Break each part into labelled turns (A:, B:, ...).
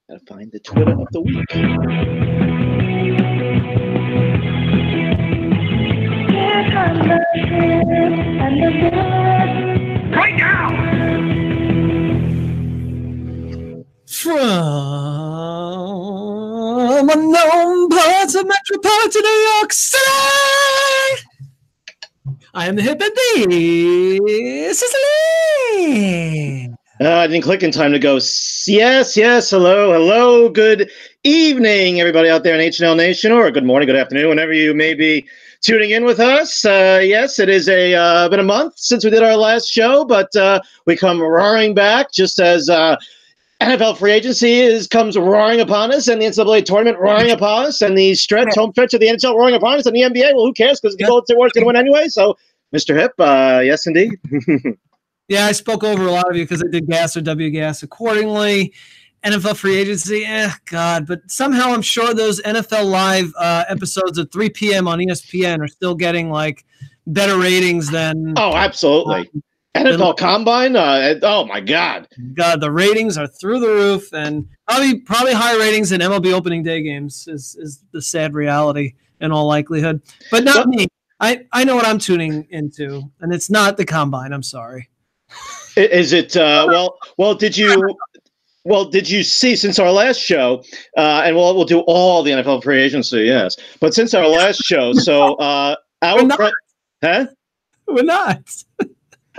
A: Gotta find the Twitter of the week.
B: Right now!
C: From unknown parts of metropolitan New York City, I am the hip and the Sicily.
A: I didn't click in time to go. Yes, hello, good evening, everybody out there in H&L Nation, or good morning, good afternoon, whenever you may be tuning in with us. Yes, it is been a month since we did our last show, but we come roaring back just as NFL free agency comes roaring upon us, and the NCAA tournament roaring upon us, and the home stretch of the NHL roaring upon us, and the NBA. Well, who cares? Because the Golden State Warriors going to win anyway. So, Mr. Hip, yes, indeed.
C: Yeah, I spoke over a lot of you because I did gas or W gas accordingly. NFL free agency, God. But somehow I'm sure those NFL Live episodes at 3 p.m. on ESPN are still getting, like, better ratings than...
A: Oh, absolutely. NFL Combine? Oh, my God.
C: God, the ratings are through the roof, and probably higher ratings than MLB opening day games is the sad reality in all likelihood. But not me. I know what I'm tuning into, and it's not the Combine. I'm sorry.
A: Is it did you see since our last show, and we'll do all the NFL free agency, yes. But since our last show, so
C: We're not.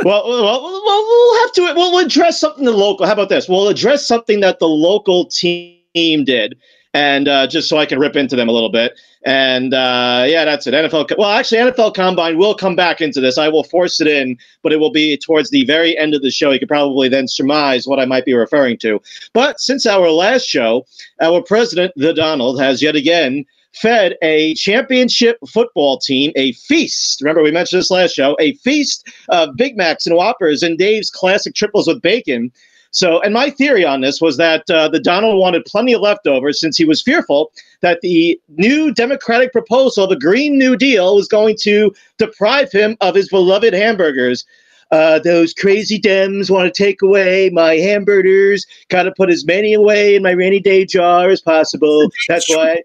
A: Well, we'll have to. We'll address something the local. How about this? We'll address something that the local team did, and just so I can rip into them a little bit. And that's it. NFL Combine will come back into this. I will force it in, but it will be towards the very end of the show. You could probably then surmise what I might be referring to. But since our last show, our president, the Donald, has yet again fed a championship football team a feast. Remember, we mentioned this last show, a feast of Big Macs and Whoppers and Dave's classic triples with bacon. So, and my theory on this was that the Donald wanted plenty of leftovers since he was fearful that the new Democratic proposal, the Green New Deal, was going to deprive him of his beloved hamburgers. Those crazy Dems want to take away my hamburgers. Got to put as many away in my rainy day jar as possible. That's why.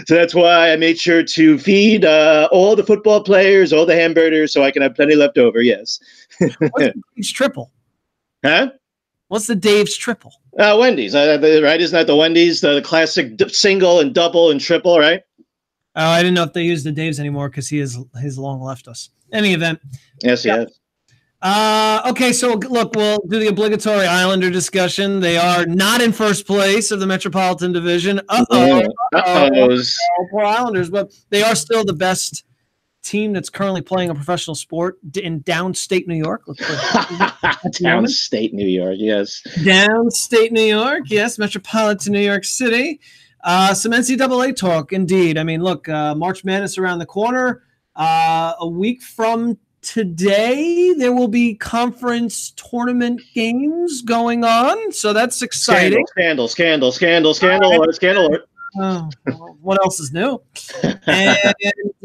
A: So that's why I made sure to feed all the football players, all the hamburgers, so I can have plenty left over. Yes.
C: What's the Dave's triple?
A: Huh?
C: What's the Dave's triple?
A: Wendy's, right? Isn't that the Wendy's, the classic single and double and triple, right?
C: Oh, I didn't know if they use the Dave's anymore because he's long left us. Any event.
A: Yes, he has.
C: Okay, so look, we'll do the obligatory Islander discussion. They are not in first place of the Metropolitan Division. Poor Islanders, but they are still the best team that's currently playing a professional sport in downstate New York.
A: Downstate New York, yes.
C: Downstate New York, yes. Metropolitan New York City. Some NCAA talk, indeed. I mean, look, March Madness around the corner. A week from today, there will be conference tournament games going on, so that's exciting.
A: Scandal.
C: Oh, what else is new? And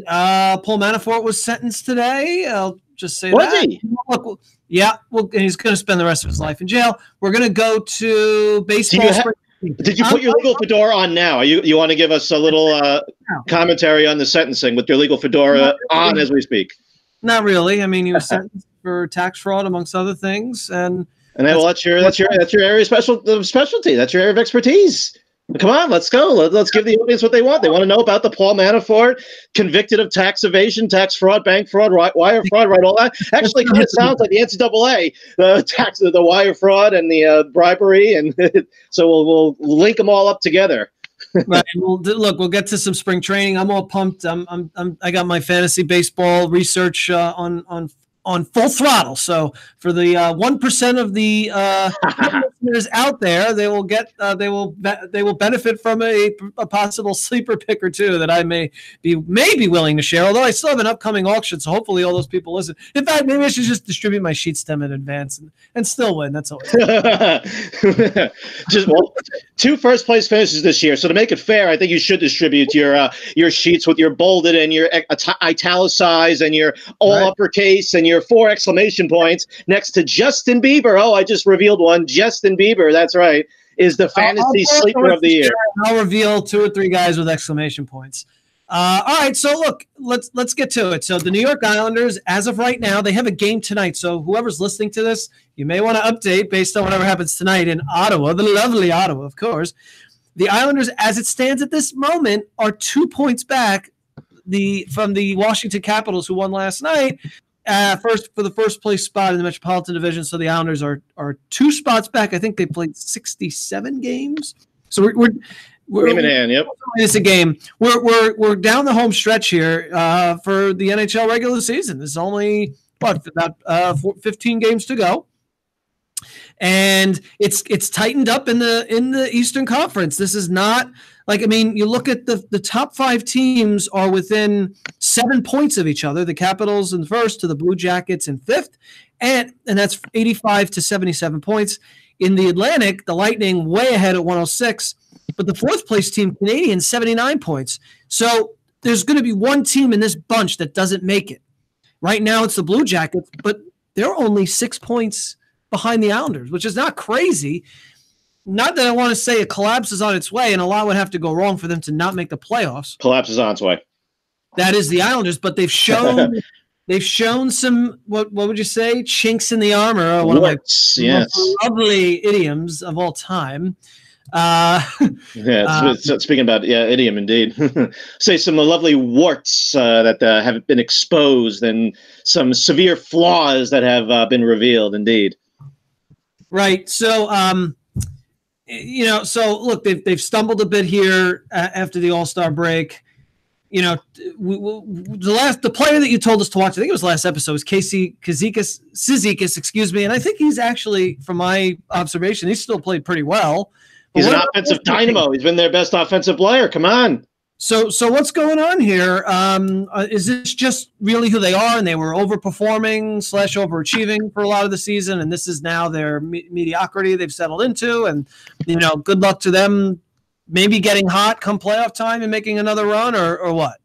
C: Paul Manafort was sentenced today. I'll just say
A: was
C: that.
A: He?
C: Look, yeah, well, and he's going to spend the rest of his life in jail. We're going to go to baseball.
A: Did you put your legal fedora on now? You want to give us a little commentary on the sentencing with your legal fedora on as we speak?
C: Not really. I mean, he was sentenced for tax fraud, amongst other things, and
A: then that's your area of specialty. That's your area of expertise. Come on, let's go. Let's give the audience what they want. They want to know about the Paul Manafort, convicted of tax evasion, tax fraud, bank fraud, wire fraud, right? All that. Actually, kind of sounds like the NCAA, the wire fraud and the bribery, and so we'll link them all up together.
C: Right. Well, look, we'll get to some spring training. I'm all pumped. I got my fantasy baseball research on full throttle. So for the 1% of the listeners out there, they will benefit from a possible sleeper pick or two that I may be willing to share. Although I still have an upcoming auction, so hopefully all those people listen. In fact, maybe I should just distribute my sheet stem in advance and still win. That's all.
A: Just 2 first place finishes this year. So to make it fair, I think you should distribute your sheets with your bolded and your italicized and your all uppercase and your earlier, 4 exclamation points next to Justin Bieber. Oh, I just revealed one. Justin Bieber, that's right, is the fantasy sleeper of the year.
C: I'll reveal 2 or 3 guys with exclamation points. All right, so look, let's get to it. So the New York Islanders, as of right now, they have a game tonight. So whoever's listening to this, you may want to update based on whatever happens tonight in Ottawa, the lovely Ottawa, of course. The Islanders, as it stands at this moment, are 2 points back from the Washington Capitals, who won last night, for the first place spot in the Metropolitan Division. So the Islanders are 2 spots back. I think they played 67 games. So we're
A: yep.
C: It's a game. We're down the home stretch here for the NHL regular season. There's only about 15 games to go, and it's tightened up in the Eastern Conference. This is not you look at the top 5 teams are within 7 points of each other. The Capitals in first, to the Blue Jackets in 5th, and that's 85 to 77 points. In the Atlantic, the Lightning way ahead at 106. But the 4th place team, Canadiens, 79 points. So there's going to be one team in this bunch that doesn't make it. Right now it's the Blue Jackets, but they're only 6 points behind the Islanders, which is not crazy. Not that I want to say a collapse is on its way, and a lot would have to go wrong for them to not make the playoffs.
A: Collapse is on its way.
C: That is the Islanders, but they've shown some, what would you say, chinks in the armor. One of my lovely idioms of all time.
A: Speaking about idiom indeed. Say some lovely warts that have been exposed and some severe flaws that have been revealed indeed.
C: Right. So so look, they've stumbled a bit here after the All-Star break. The player that you told us to watch, I think it was last episode, was Casey Cizikas, excuse me, and I think he's actually, from my observation, he's still played pretty well.
A: He's an offensive dynamo. He's been their best offensive player. Come on.
C: So what's going on here? Is this just really who they are, and they were overperforming / overachieving for a lot of the season, and this is now their mediocrity they've settled into, and good luck to them maybe getting hot come playoff time and making another run, or what?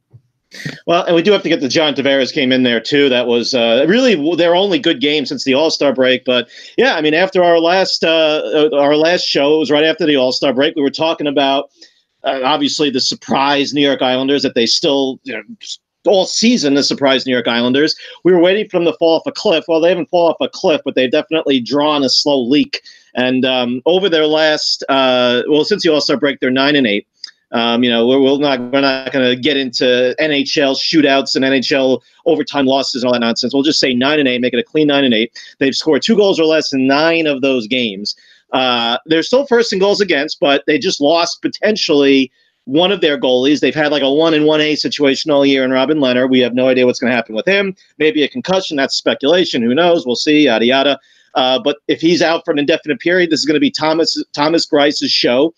A: Well, and we do have to get the John Tavares came in there too. That was really their only good game since the All-Star break. But yeah, I mean, after our last show, it was right after the All-Star break. We were talking about obviously the surprise New York Islanders, that they still, all season, the surprise New York Islanders. We were waiting for them to fall off a cliff. Well, they haven't fallen off a cliff, but they've definitely drawn a slow leak. And over their last, since the All-Star break, they're 9-8. We're not going to get into NHL shootouts and NHL overtime losses and all that nonsense. We'll just say 9-8, make it a clean 9-8. They've scored 2 goals or less in 9 of those games. They're still first in goals against, but they just lost potentially one of their goalies. They've had like a 1-1A situation all year in Robin Lehner. We have no idea what's going to happen with him. Maybe a concussion. That's speculation. Who knows? We'll see. Yada yada. But if he's out for an indefinite period, this is going to be Thomas Grice's show.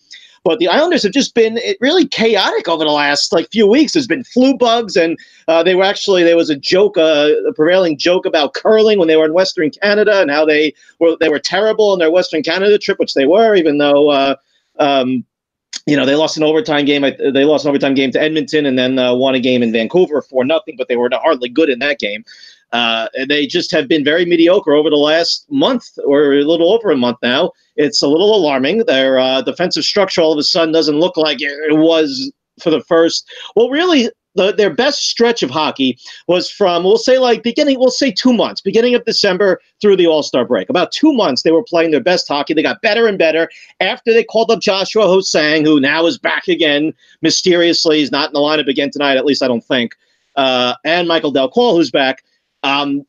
A: But the Islanders have just been really chaotic over the last few weeks. There's been flu bugs, and there was a joke, a prevailing joke about curling when they were in Western Canada, and how they were terrible in their Western Canada trip, which they were, even though they lost an overtime game. They lost an overtime game to Edmonton, and then won a game in Vancouver 4-0. But they were hardly good in that game. And they just have been very mediocre over the last month, or a little over a month now. It's a little alarming. Their defensive structure all of a sudden doesn't look like it was for the first. Well, really, their best stretch of hockey was from, we'll say 2 months, beginning of December through the All-Star break. About 2 months, they were playing their best hockey. They got better and better after they called up Joshua Ho-Sang, who now is back again mysteriously. He's not in the lineup again tonight, at least I don't think. And Michael Delcroix, who's back.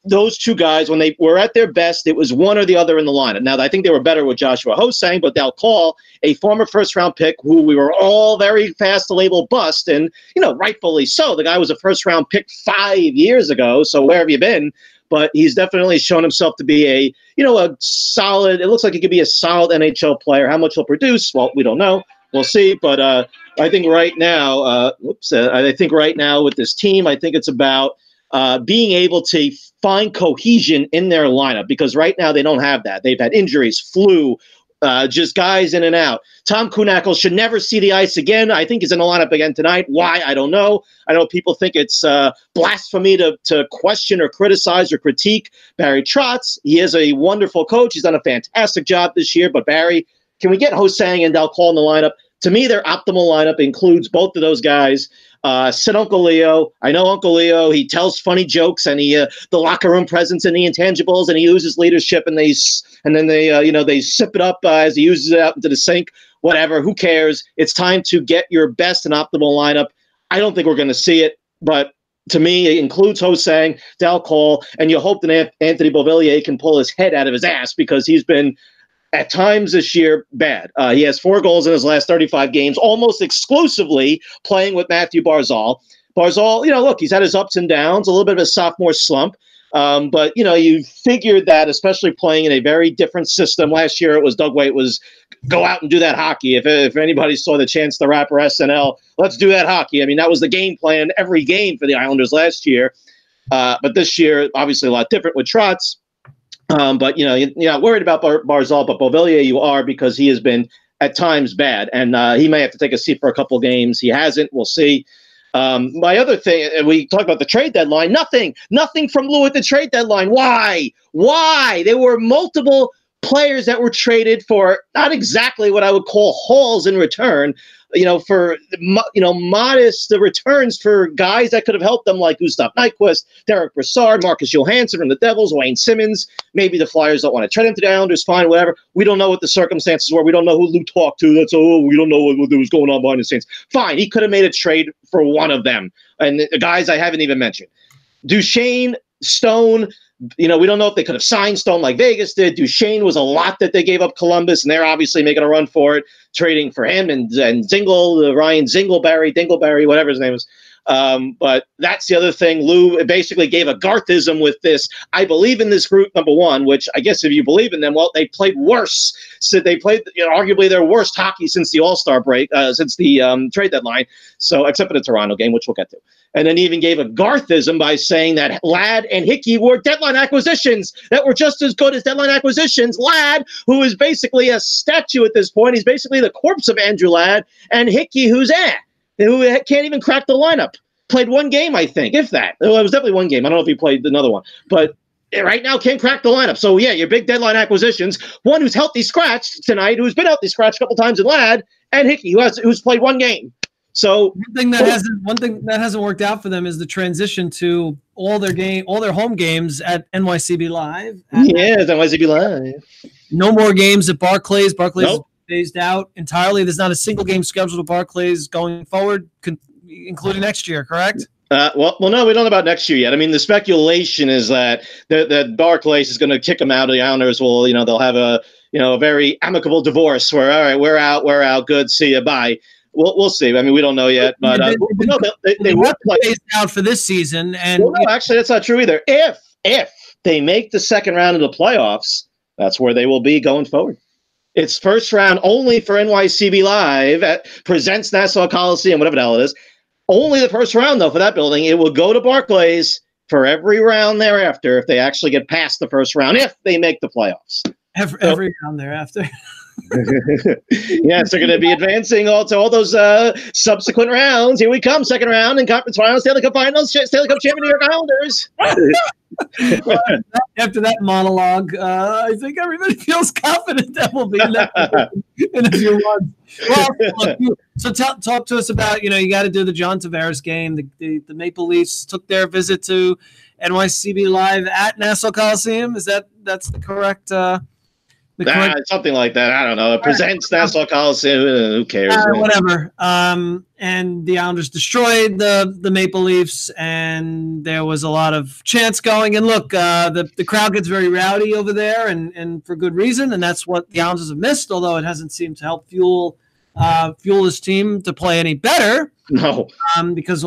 A: Those 2 guys, when they were at their best, it was one or the other in the lineup. Now, I think they were better with Joshua Ho-Sang, but Delcroix, a former first-round pick who we were all very fast to label bust, and, rightfully so. The guy was a first-round pick 5 years ago, so where have you been? But he's definitely shown himself to be a solid, it looks like he could be a solid NHL player. How much he'll produce, well, we don't know. We'll see, but I think right now, with this team, I think it's about being able to find cohesion in their lineup, because right now they don't have that. They've had injuries, flu, just guys in and out. Tom Kuhnackel should never see the ice again. I think he's in the lineup again tonight. Why? I don't know. I know people think it's blasphemy to question or criticize or critique Barry Trotz. He is a wonderful coach. He's done a fantastic job this year. But Barry, can we get Ho-Sang and Dal Colle in the lineup? To me, their optimal lineup includes both of those guys. Sit Uncle Leo. I know Uncle Leo. He tells funny jokes, and the locker room presence and the intangibles, and he uses leadership, and then they sip it up as he uses it out into the sink. Whatever. Who cares? It's time to get your best and optimal lineup. I don't think we're going to see it, but to me, it includes Ho-Sang, Dal Colle, and you hope that Anthony Beauvillier can pull his head out of his ass because he's been, at times this year, bad. He has 4 goals in his last 35 games, almost exclusively playing with Matthew Barzal. Barzal, look, he's had his ups and downs, a little bit of a sophomore slump. But, you figured that, especially playing in a very different system. Last year, it was Doug Weight was go out and do that hockey. If anybody saw the Chance the Rapper SNL, let's do that hockey. I mean, that was the game plan every game for the Islanders last year. But this year, obviously a lot different with Trotz. But, you're not worried about Barzal, but Beauvillier you are because he has been at times bad. And he may have to take a seat for a couple games. He hasn't. We'll see. My other thing, we talked about the trade deadline. Nothing from Lou at the trade deadline. Why? There were multiple players that were traded for not exactly what I would call hauls in return, for modest returns for guys that could have helped them, like Gustav Nyquist, Derek Brassard, Marcus Johansson from the Devils, Wayne Simmons. Maybe the Flyers don't want to trade him to the Islanders. Fine, whatever. We don't know what the circumstances were. We don't know who Lou talked to. We don't know what was going on behind the scenes. Fine, he could have made a trade for one of them. And the guys I haven't even mentioned. Duchesne, Stone, we don't know if they could have signed Stone like Vegas did. Duchesne was a lot that they gave up Columbus, and they're obviously making a run for it, trading for him and Ryan Dingleberry, whatever his name is. But that's the other thing. Lou basically gave a Garthism with this. I believe in this group, number one, which I guess if you believe in them, well, they played worse. So they played, arguably their worst hockey since the All-Star break, since the trade deadline. So except for the Toronto game, which we'll get to. And then even gave a Garthism by saying that Ladd and Hickey were deadline acquisitions that were just as good as deadline acquisitions. Ladd, who is basically a statue at this point, he's basically the corpse of Andrew Ladd, and Hickey, who can't even crack the lineup. Played one game, I think, if that. Well, it was definitely one game. I don't know if he played another one. But right now can't crack the lineup. So, yeah, your big deadline acquisitions, one who's healthy scratched tonight, who's been healthy scratched a couple times in Ladd, and Hickey, who's played one game. So
C: one thing that hasn't worked out for them is the transition to all their home games at NYCB Live.
A: Yes, NYCB Live.
C: No more games at Barclays. Barclays
A: Nope.
C: is phased out entirely. There's not a single game scheduled at Barclays going forward, including next year, correct?
A: Well, no, we don't know about next year yet. I mean, the speculation is that Barclays is going to kick them out of the Islanders. Well, they'll have a very amicable divorce where, all right, we're out, good, see you, bye. We'll see. I mean, we don't know yet, but they will play
C: out for this season. And
A: no, actually, that's not true either. If they make the second round of the playoffs, that's where they will be going forward. It's first round only for NYCB Live presents Nassau Coliseum, whatever the hell it is. Only the first round, though, for that building. It will go to Barclays for every round thereafter if they actually get past the first round, if they make the playoffs.
C: Every round thereafter.
A: Yes, they're going to be advancing to all those subsequent rounds. Here we come, second round in conference finals, Stanley Cup finals, Stanley Cup champion New York Islanders.
C: After that monologue, I think everybody feels confident that we'll be in a few months. Well, look, so talk to us about, you got to do the John Tavares game. The Maple Leafs took their visit to NYCB Live at Nassau Coliseum. That's the correct?
A: Something like that. I don't know. It presents Nassau Coliseum. Who cares?
C: Whatever. And the Islanders destroyed the Maple Leafs, and there was a lot of chants going. And look, the crowd gets very rowdy over there, and for good reason. And that's what the Islanders have missed, although it hasn't seemed to help fuel this team to play any better.
A: No.
C: Because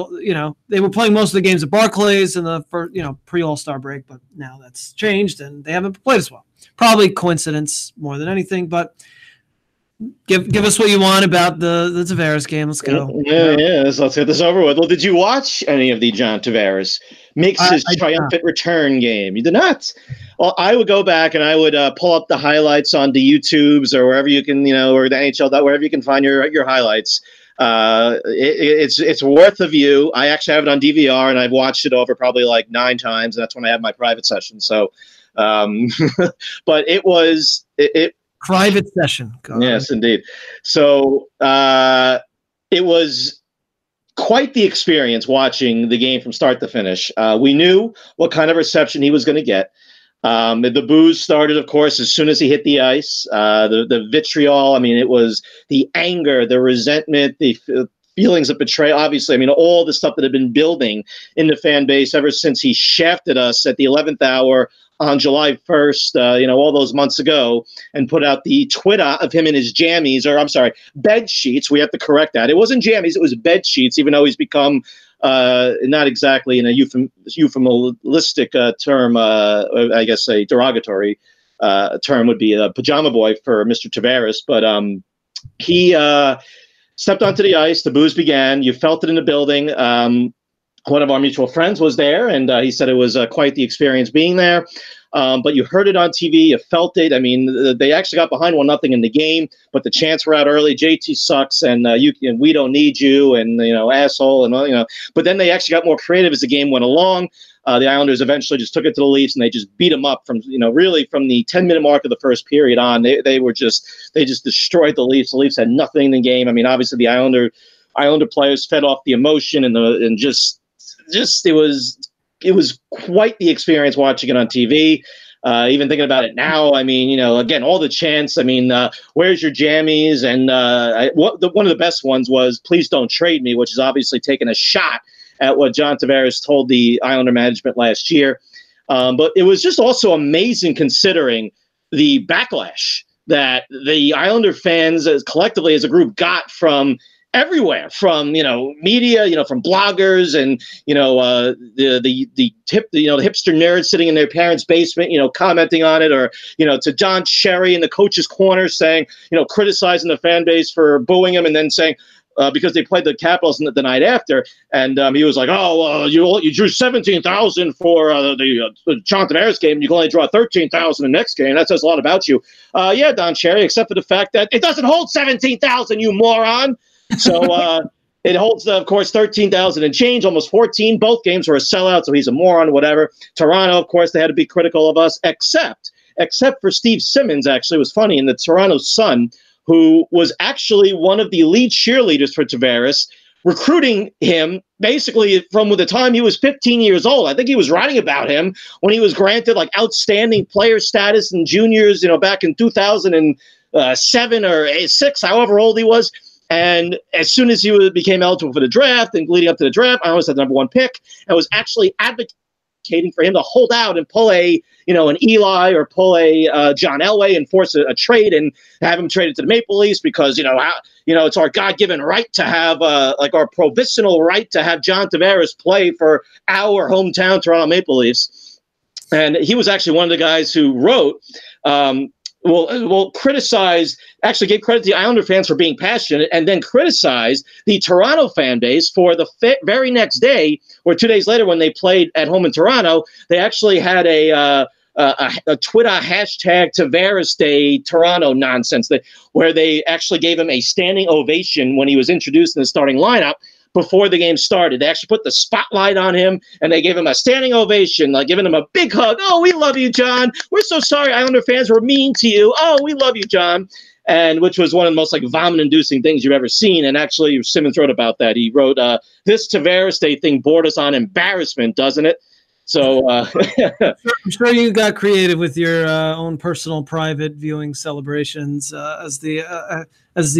C: they were playing most of the games at Barclays in the pre-All-Star break, but now that's changed and they haven't played as well. Probably coincidence more than anything, but Give us what you want about the Tavares game. Let's go.
A: Yeah. Let's get this over with. Well, did you watch any of the John Tavares makes his triumphant return game? You did not. Well, I would go back and I would pull up the highlights on the YouTubes or wherever you can, or the NHL, wherever you can find your highlights. It's worth a view. I actually have it on DVR and I've watched it over probably like 9 times. And that's when I have my private session. So, but it was
C: private session.
A: Yes, indeed. So it was quite the experience watching the game from start to finish. We knew what kind of reception he was going to get. The boos started, of course, as soon as he hit the ice. The vitriol, I mean, it was the anger, the resentment, the feelings of betrayal. Obviously, I mean, all the stuff that had been building in the fan base ever since he shafted us at the 11th hour on July 1st, all those months ago, and put out the Twitter of him in his jammies, or I'm sorry, bed sheets. We have to correct that. It wasn't jammies, it was bed sheets, even though he's become not exactly in a euphemistic term, I guess a derogatory term would be a pajama boy for Mr. Tavares. But he stepped onto the ice. The boos began. You felt it in the building. One of our mutual friends was there, and he said it was quite the experience being there. But you heard it on TV, you felt it. I mean, they actually got behind 1-0 in the game, but the chants were out early. JT sucks, and we don't need you, and asshole, and But then they actually got more creative as the game went along. The Islanders eventually just took it to the Leafs, and they just beat them up from really from the 10-minute mark of the first period on. They just destroyed the Leafs. The Leafs had nothing in the game. I mean, obviously the Islander players fed off the emotion and just it was quite the experience watching it on TV. Even thinking about it now, I mean, again, all the chants. I mean, where's your jammies? And one of the best ones was "Please don't trade me," which is obviously taking a shot at what John Tavares told the Islander management last year. But it was just also amazing considering the backlash that the Islander fans, collectively as a group, got from everywhere, from media, from bloggers and the hipster nerds sitting in their parents' basement, commenting on it, or to Don Cherry in the coach's corner saying, criticizing the fan base for booing him, and then saying because they played the Capitals the night after, and he was like, you drew 17,000 for the John Tavares game, you can only draw 13,000 the next game. That says a lot about you. Yeah, Don Cherry, except for the fact that it doesn't hold 17,000, you moron. So it holds, of course, 13,000 and change, almost 14. Both games were a sellout, so he's a moron, whatever. Toronto, of course, they had to be critical of us, except for Steve Simmons, actually. It was funny, in the Toronto Sun, who was actually one of the lead cheerleaders for Tavares, recruiting him basically from the time he was 15 years old. I think he was writing about him when he was granted like outstanding player status in juniors, back in 2007 or 6, however old he was. And as soon as he became eligible for the draft and leading up to the draft, I always had the #1 pick and was actually advocating for him to hold out and pull an Eli or pull a John Elway and force a trade and have him traded to the Maple Leafs because, it's our God-given right to have, our provisional right to have John Tavares play for our hometown Toronto Maple Leafs. And he was actually one of the guys who wrote, criticized, actually gave credit to the Islander fans for being passionate, and then criticized the Toronto fan base for the very next day, or 2 days later when they played at home in Toronto, they actually had a Twitter hashtag Tavares Day Toronto nonsense where they actually gave him a standing ovation when he was introduced in the starting lineup before the game started. They actually put the spotlight on him, and they gave him a standing ovation, like giving him a big hug. Oh, we love you, John. We're so sorry Islander fans were mean to you. Oh, we love you, John. And which was one of the most vomit-inducing things you've ever seen. And actually, Simmons wrote about that. He wrote, this Tavares Day thing bored us on embarrassment, doesn't it? So I'm
C: sure you got creative with your own personal private viewing celebrations as the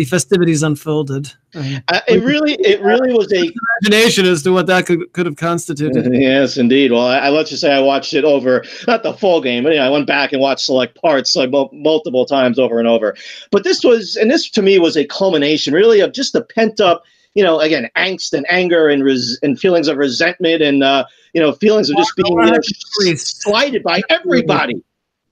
C: festivities unfolded.
A: It really was a
C: imagination as to what that could have constituted.
A: Yes, indeed. Well, I let you say I watched it over, not the full game, but I went back and watched select parts multiple times over and over. But this to me was a culmination really of just the pent up, again, angst and anger and feelings of resentment and feelings of just being slighted by everybody.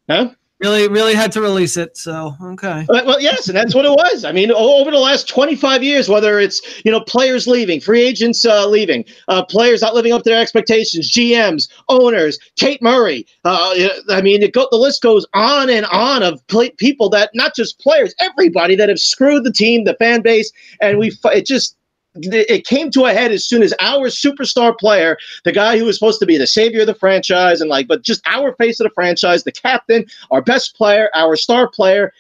A: Huh?
C: Really had to release it. So, okay.
A: Well, yes, and that's what it was. I mean, over the last 25 years, whether it's, players leaving, free agents leaving, players not living up to their expectations, GMs, owners, Kate Murray. I mean, the list goes on and on of people that, not just players, everybody that have screwed the team, the fan base, and it came to a head as soon as our superstar player, the guy who was supposed to be the savior of the franchise but just our face of the franchise, the captain, our best player, our star player,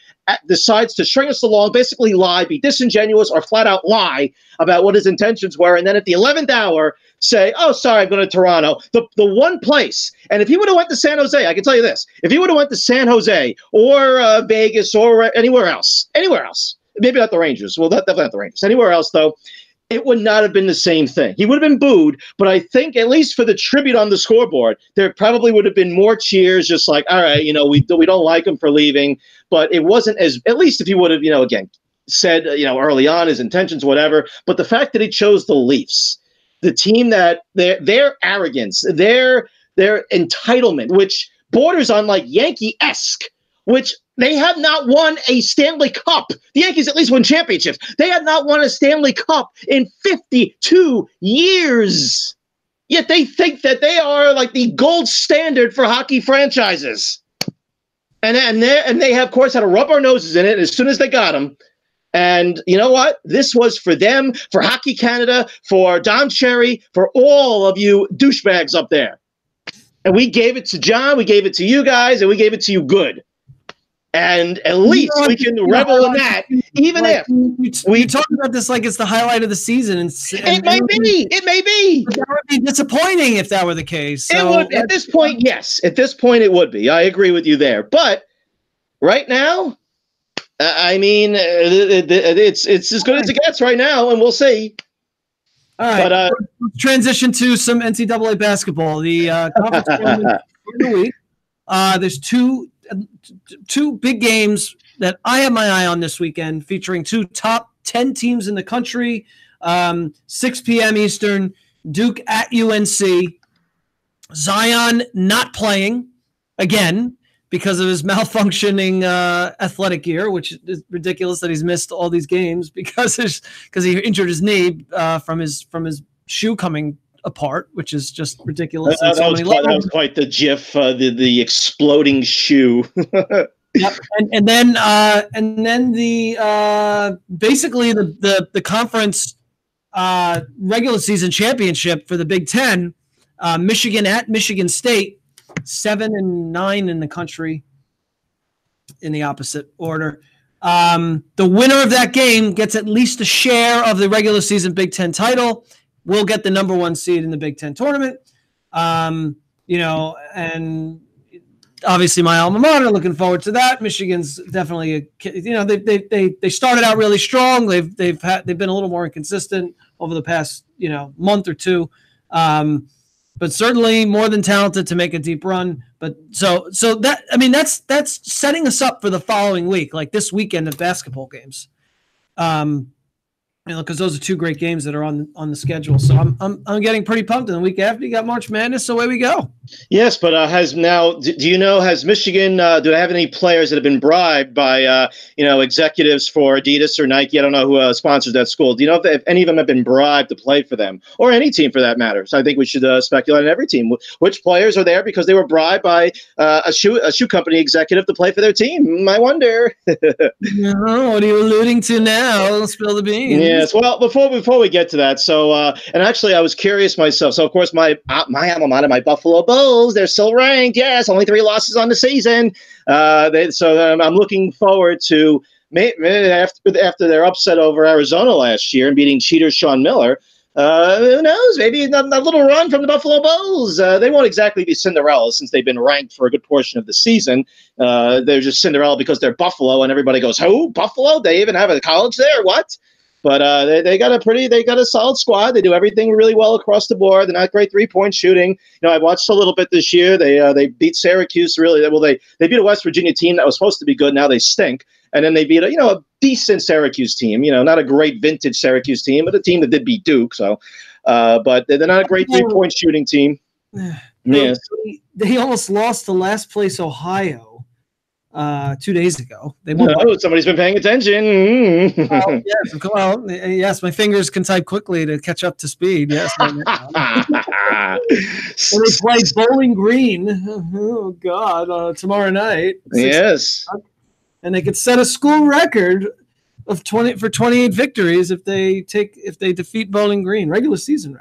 A: decides to string us along, basically lie, be disingenuous, or flat out lie about what his intentions were. And then at the 11th hour, say, oh, sorry, I'm going to Toronto. The one place. And if he would have went to San Jose, I can tell you this. If he would have went to San Jose or Vegas or anywhere else, maybe not the Rangers. Well, definitely not the Rangers. Anywhere else, though, it would not have been the same thing. He would have been booed, but I think at least for the tribute on the scoreboard, there probably would have been more cheers, just like, all right, we don't like him for leaving, but it wasn't at least if he would have, again, said, early on his intentions, whatever, but the fact that he chose the Leafs, the team that their arrogance, their entitlement, which borders on like Yankee-esque, which they have not won a Stanley Cup. The Yankees at least won championships. They have not won a Stanley Cup in 52 years. Yet they think that they are like the gold standard for hockey franchises. And they have, of course, had to rub our noses in it as soon as they got them. And you know what? This was for them, for Hockey Canada, for Don Cherry, for all of you douchebags up there. And we gave it to John, we gave it to you guys, and we gave it to you good. And at least we can revel in that, even if
C: we talk about this like it's the highlight of the season. And
A: it may be.
C: That would be disappointing if that were the case. So
A: it would, at this point, yes. At this point, it would be. I agree with you there. But right now, I mean, it's as good as it gets right now, and we'll see.
C: All right. But, let's transition to some NCAA basketball. The conference tournament of the week. There's two big games that I have my eye on this weekend, featuring two top 10 teams in the country. 6 p.m. Eastern, Duke at UNC. Zion not playing again because of his malfunctioning athletic gear, which is ridiculous that he's missed all these games because he injured his knee from his shoe coming apart, which is just ridiculous.
A: That was quite the GIF, the exploding shoe.
C: Yep. And then the basically the conference regular season championship for the Big Ten, Michigan at Michigan State, 7-9 in the country in the opposite order. The winner of that game gets at least a share of the regular season Big Ten title. We'll get the number 1 seed in the Big Ten tournament. And obviously my alma mater, looking forward to that. Michigan's definitely they started out really strong. They've been a little more inconsistent over the past, month or two. But certainly more than talented to make a deep run. But so that's setting us up for the following week, like this weekend of basketball games. Because those are two great games that are on the schedule. So I'm getting pretty pumped. And the week after, you got March Madness, so away we go.
A: Yes, but has Michigan, do they have any players that have been bribed by, executives for Adidas or Nike? I don't know who sponsors that school. Do you know if any of them have been bribed to play for them, or any team for that matter? So I think we should speculate on every team. Which players are there because they were bribed by a shoe company executive to play for their team? I wonder.
C: No, what are you alluding to now? Spill the beans.
A: Yes. Well, before we get to that, so and actually I was curious myself. So of course my alma mater, my Buffalo Bulls, they're still ranked. Yes, only 3 losses on the season. So I'm looking forward to after their upset over Arizona last year and beating cheater Sean Miller. Who knows? Maybe a little run from the Buffalo Bulls. They won't exactly be Cinderella since they've been ranked for a good portion of the season. They're just Cinderella because they're Buffalo, and everybody goes, "Who? Buffalo? They even have a college there? What?" But they got a solid squad. They do everything really well across the board. They're not great 3-point shooting. I watched a little bit this year. They beat Syracuse really well. They beat a West Virginia team that was supposed to be good. Now they stink. And then they beat a decent Syracuse team. Not a great vintage Syracuse team, but a team that did beat Duke. So, but they're not a great 3-point shooting team. Yes,
C: they almost lost to last place Ohio. 2 days ago. They won.
A: Oh, somebody's been paying attention.
C: Yes, my fingers can type quickly to catch up to speed. Yes. And they play Bowling Green. Oh God, tomorrow night.
A: Yes.
C: And they could set a school record of 28 victories if they defeat Bowling Green, regular season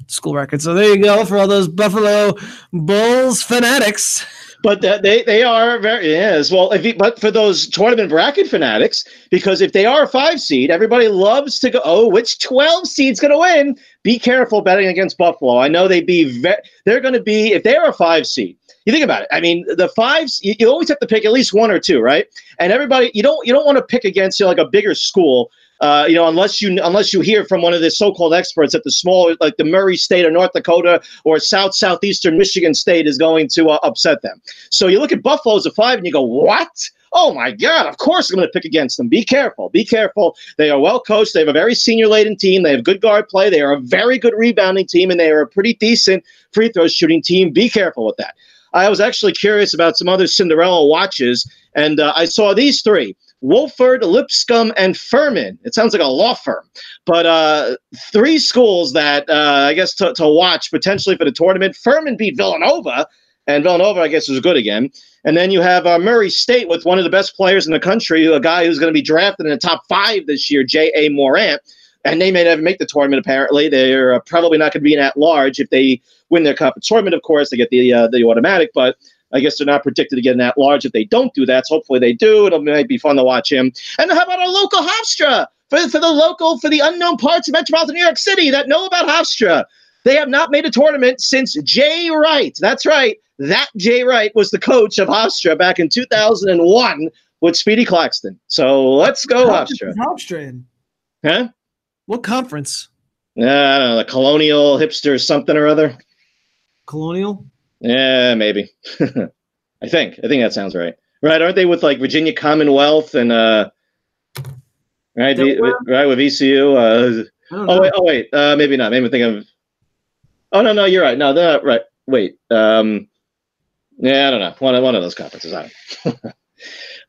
C: school record. So there you go for all those Buffalo Bulls fanatics.
A: But they are very, yes. Well, but for those tournament bracket fanatics, because if they are a 5 seed, everybody loves to go, oh, which 12 seed's going to win? Be careful betting against Buffalo. I know they're going to be, if they are a 5 seed, you think about it. I mean, the 5s, you always have to pick at least 1 or 2, right? And everybody, you don't want to pick against like a bigger school. Unless you hear from one of the so-called experts that the small, like the Murray State or North Dakota or southeastern Michigan State is going to upset them. So you look at Buffalo as a 5 and you go, what? Oh my God, of course I'm going to pick against them. Be careful. Be careful. They are well coached. They have a very senior-laden team. They have good guard play. They are a very good rebounding team, and they are a pretty decent free throw shooting team. Be careful with that. I was actually curious about some other Cinderella watches, and I saw these 3. Wolford, Lipscomb, and Furman. It sounds like a law firm. But 3 schools that I guess to watch potentially for the tournament. Furman beat Villanova, and Villanova, I guess, was good again. And then you have Murray State with one of the best players in the country, a guy who's going to be drafted in the top 5 this year, J.A. Morant. And they may never make the tournament, apparently. They're probably not going to be in at-large. If they win their conference tournament, of course, they get the automatic, but I guess they're not predicted to get an at-large if they don't do that. So hopefully they do. It might be fun to watch him. And how about our local Hofstra? For the unknown parts of metropolitan New York City that know about Hofstra. They have not made a tournament since Jay Wright. That's right. That Jay Wright was the coach of Hofstra back in 2001 with Speedy Claxton. So let's go Hofstra.
C: Hofstra in?
A: Huh?
C: What conference?
A: I don't know, the Colonial Hipster something or other.
C: Colonial?
A: Yeah, maybe. I think that sounds right. Right? Aren't they with like Virginia Commonwealth and right with VCU? Wait. Maybe not. Maybe think of. Oh no, you're right. No, they're not right. Wait. Yeah, I don't know. One of those conferences. I don't know.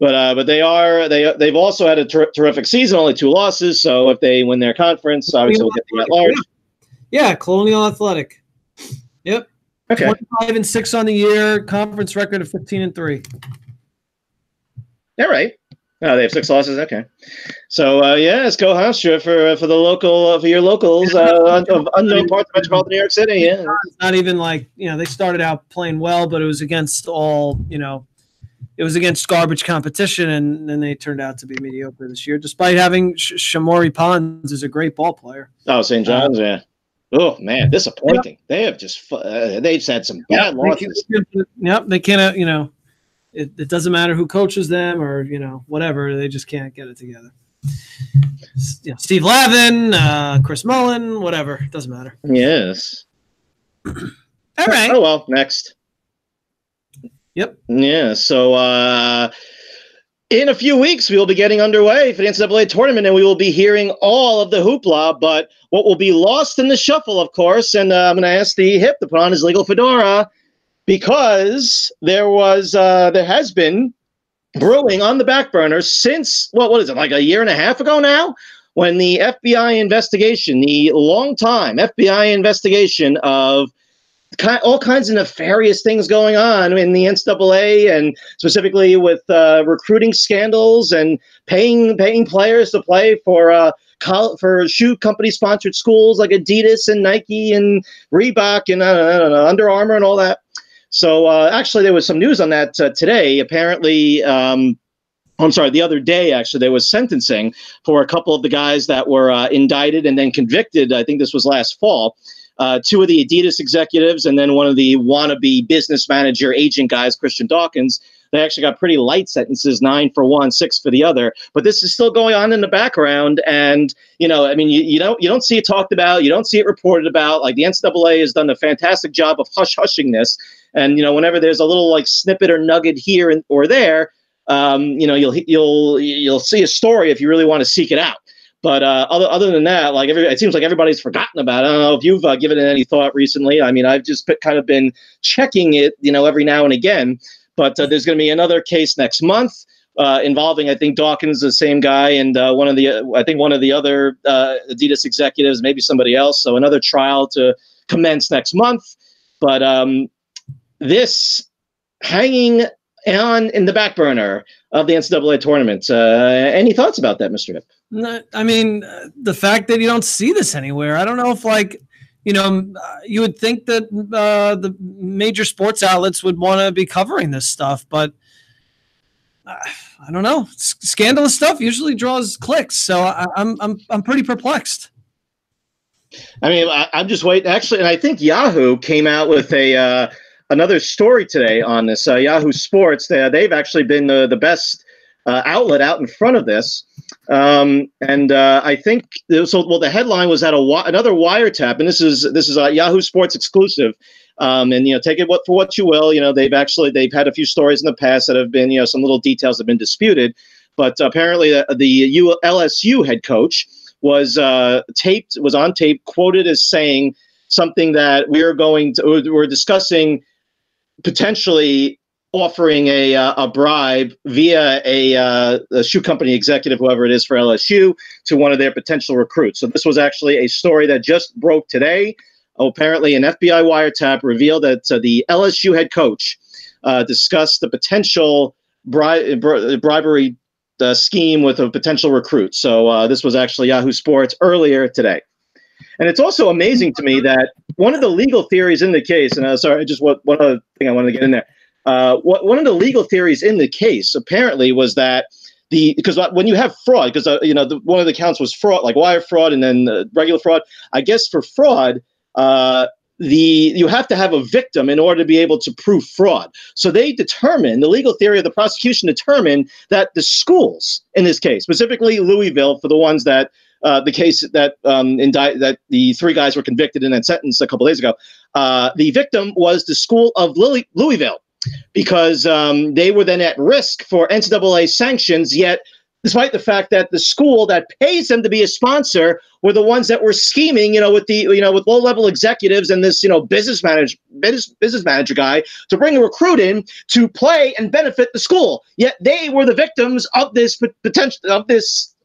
A: But they've also had a terrific season, only 2 losses. So if they win their conference, obviously we'll get the at-large.
C: Yeah, Colonial Athletic. Yep.
A: Okay.
C: 25-6 on the year, conference record of 15-3.
A: All right. Oh, they have 6 losses. Okay. So let's go Hofstra for the local for your locals of unknown parts of metropolitan New York City. Yeah.
C: It's not even like they started out playing well, but it was against it was against garbage competition, and then they turned out to be mediocre this year, despite having Shamori Pons is a great ball player. Oh,
A: St. John's, yeah. Oh man, disappointing. Yeah. They have just they've had some bad losses.
C: They can't. It doesn't matter who coaches them or whatever. They just can't get it together. Steve Lavin, Chris Mullen, whatever. It doesn't matter.
A: Yes.
C: All right.
A: Oh well, next.
C: Yep.
A: Yeah. So in a few weeks, we will be getting underway for the NCAA tournament, and we will be hearing all of the hoopla. But what will be lost in the shuffle, of course, and I'm going to ask the Hip to put on his legal fedora, because there has been brewing on the back burner since, what is it, like a year and a half ago now, when the FBI investigation, the long-time FBI investigation of all kinds of nefarious things going on in the NCAA, and specifically with recruiting scandals and paying players to play for shoe company sponsored schools like Adidas and Nike and Reebok and I don't know, Under Armour and all that. So actually, there was some news on that today. Apparently, the other day, actually, there was sentencing for a couple of the guys that were indicted and then convicted. I think this was last fall. 2 of the Adidas executives and then one of the wannabe business manager agent guys, Christian Dawkins. They actually got pretty light sentences, 9 for one, 6 for the other. But this is still going on in the background, and you don't see it talked about, you don't see it reported about. Like the NCAA has done a fantastic job of hushing this, and whenever there's a little like snippet or nugget here or there, you'll see a story if you really want to seek it out. But other than that, it seems like everybody's forgotten about it. I don't know if you've given it any thought recently. I mean, I've just kind of been checking it, every now and again. But there's going to be another case next month involving, I think, Dawkins, the same guy, and one of the other Adidas executives, maybe somebody else. So another trial to commence next month. But this hanging on in the back burner of the NCAA tournament. Any thoughts about that, Mr. Hip?
C: No, I mean, the fact that you don't see this anywhere, I don't know if, like, you would think that the major sports outlets would want to be covering this stuff, but I don't know. Scandalous stuff usually draws clicks, so I'm pretty perplexed.
A: I mean, I'm just waiting. Actually, and I think Yahoo came out with another story today on this. Yahoo Sports, they've actually been the best outlet out in front of this. And I think the headline was at another wiretap, and this is a Yahoo Sports exclusive. And take it for what you will. They've had a few stories in the past that have been some little details have been disputed, but apparently the LSU head coach was on tape, quoted as saying something that we're discussing potentially offering a bribe via a shoe company executive, whoever it is for LSU, to one of their potential recruits. So this was actually a story that just broke today. Apparently, an FBI wiretap revealed that the LSU head coach discussed the potential bribery scheme with a potential recruit. So this was actually Yahoo Sports earlier today. And it's also amazing to me that one of the legal theories in the case, and sorry, just one other thing I wanted to get in there. One of the legal theories in the case apparently was that because when you have fraud, because one of the counts was fraud, like wire fraud, and then regular fraud. I guess for fraud, you have to have a victim in order to be able to prove fraud. So the legal theory of the prosecution determined that the schools in this case, specifically Louisville, for the ones that the case that that the three guys were convicted and then sentenced a couple days ago, the victim was the school of Louisville, because they were then at risk for NCAA sanctions, yet despite the fact that the school that pays them to be a sponsor were the ones that were scheming, with low-level executives and this, business manager guy to bring a recruit in to play and benefit the school. Yet they were the victims of this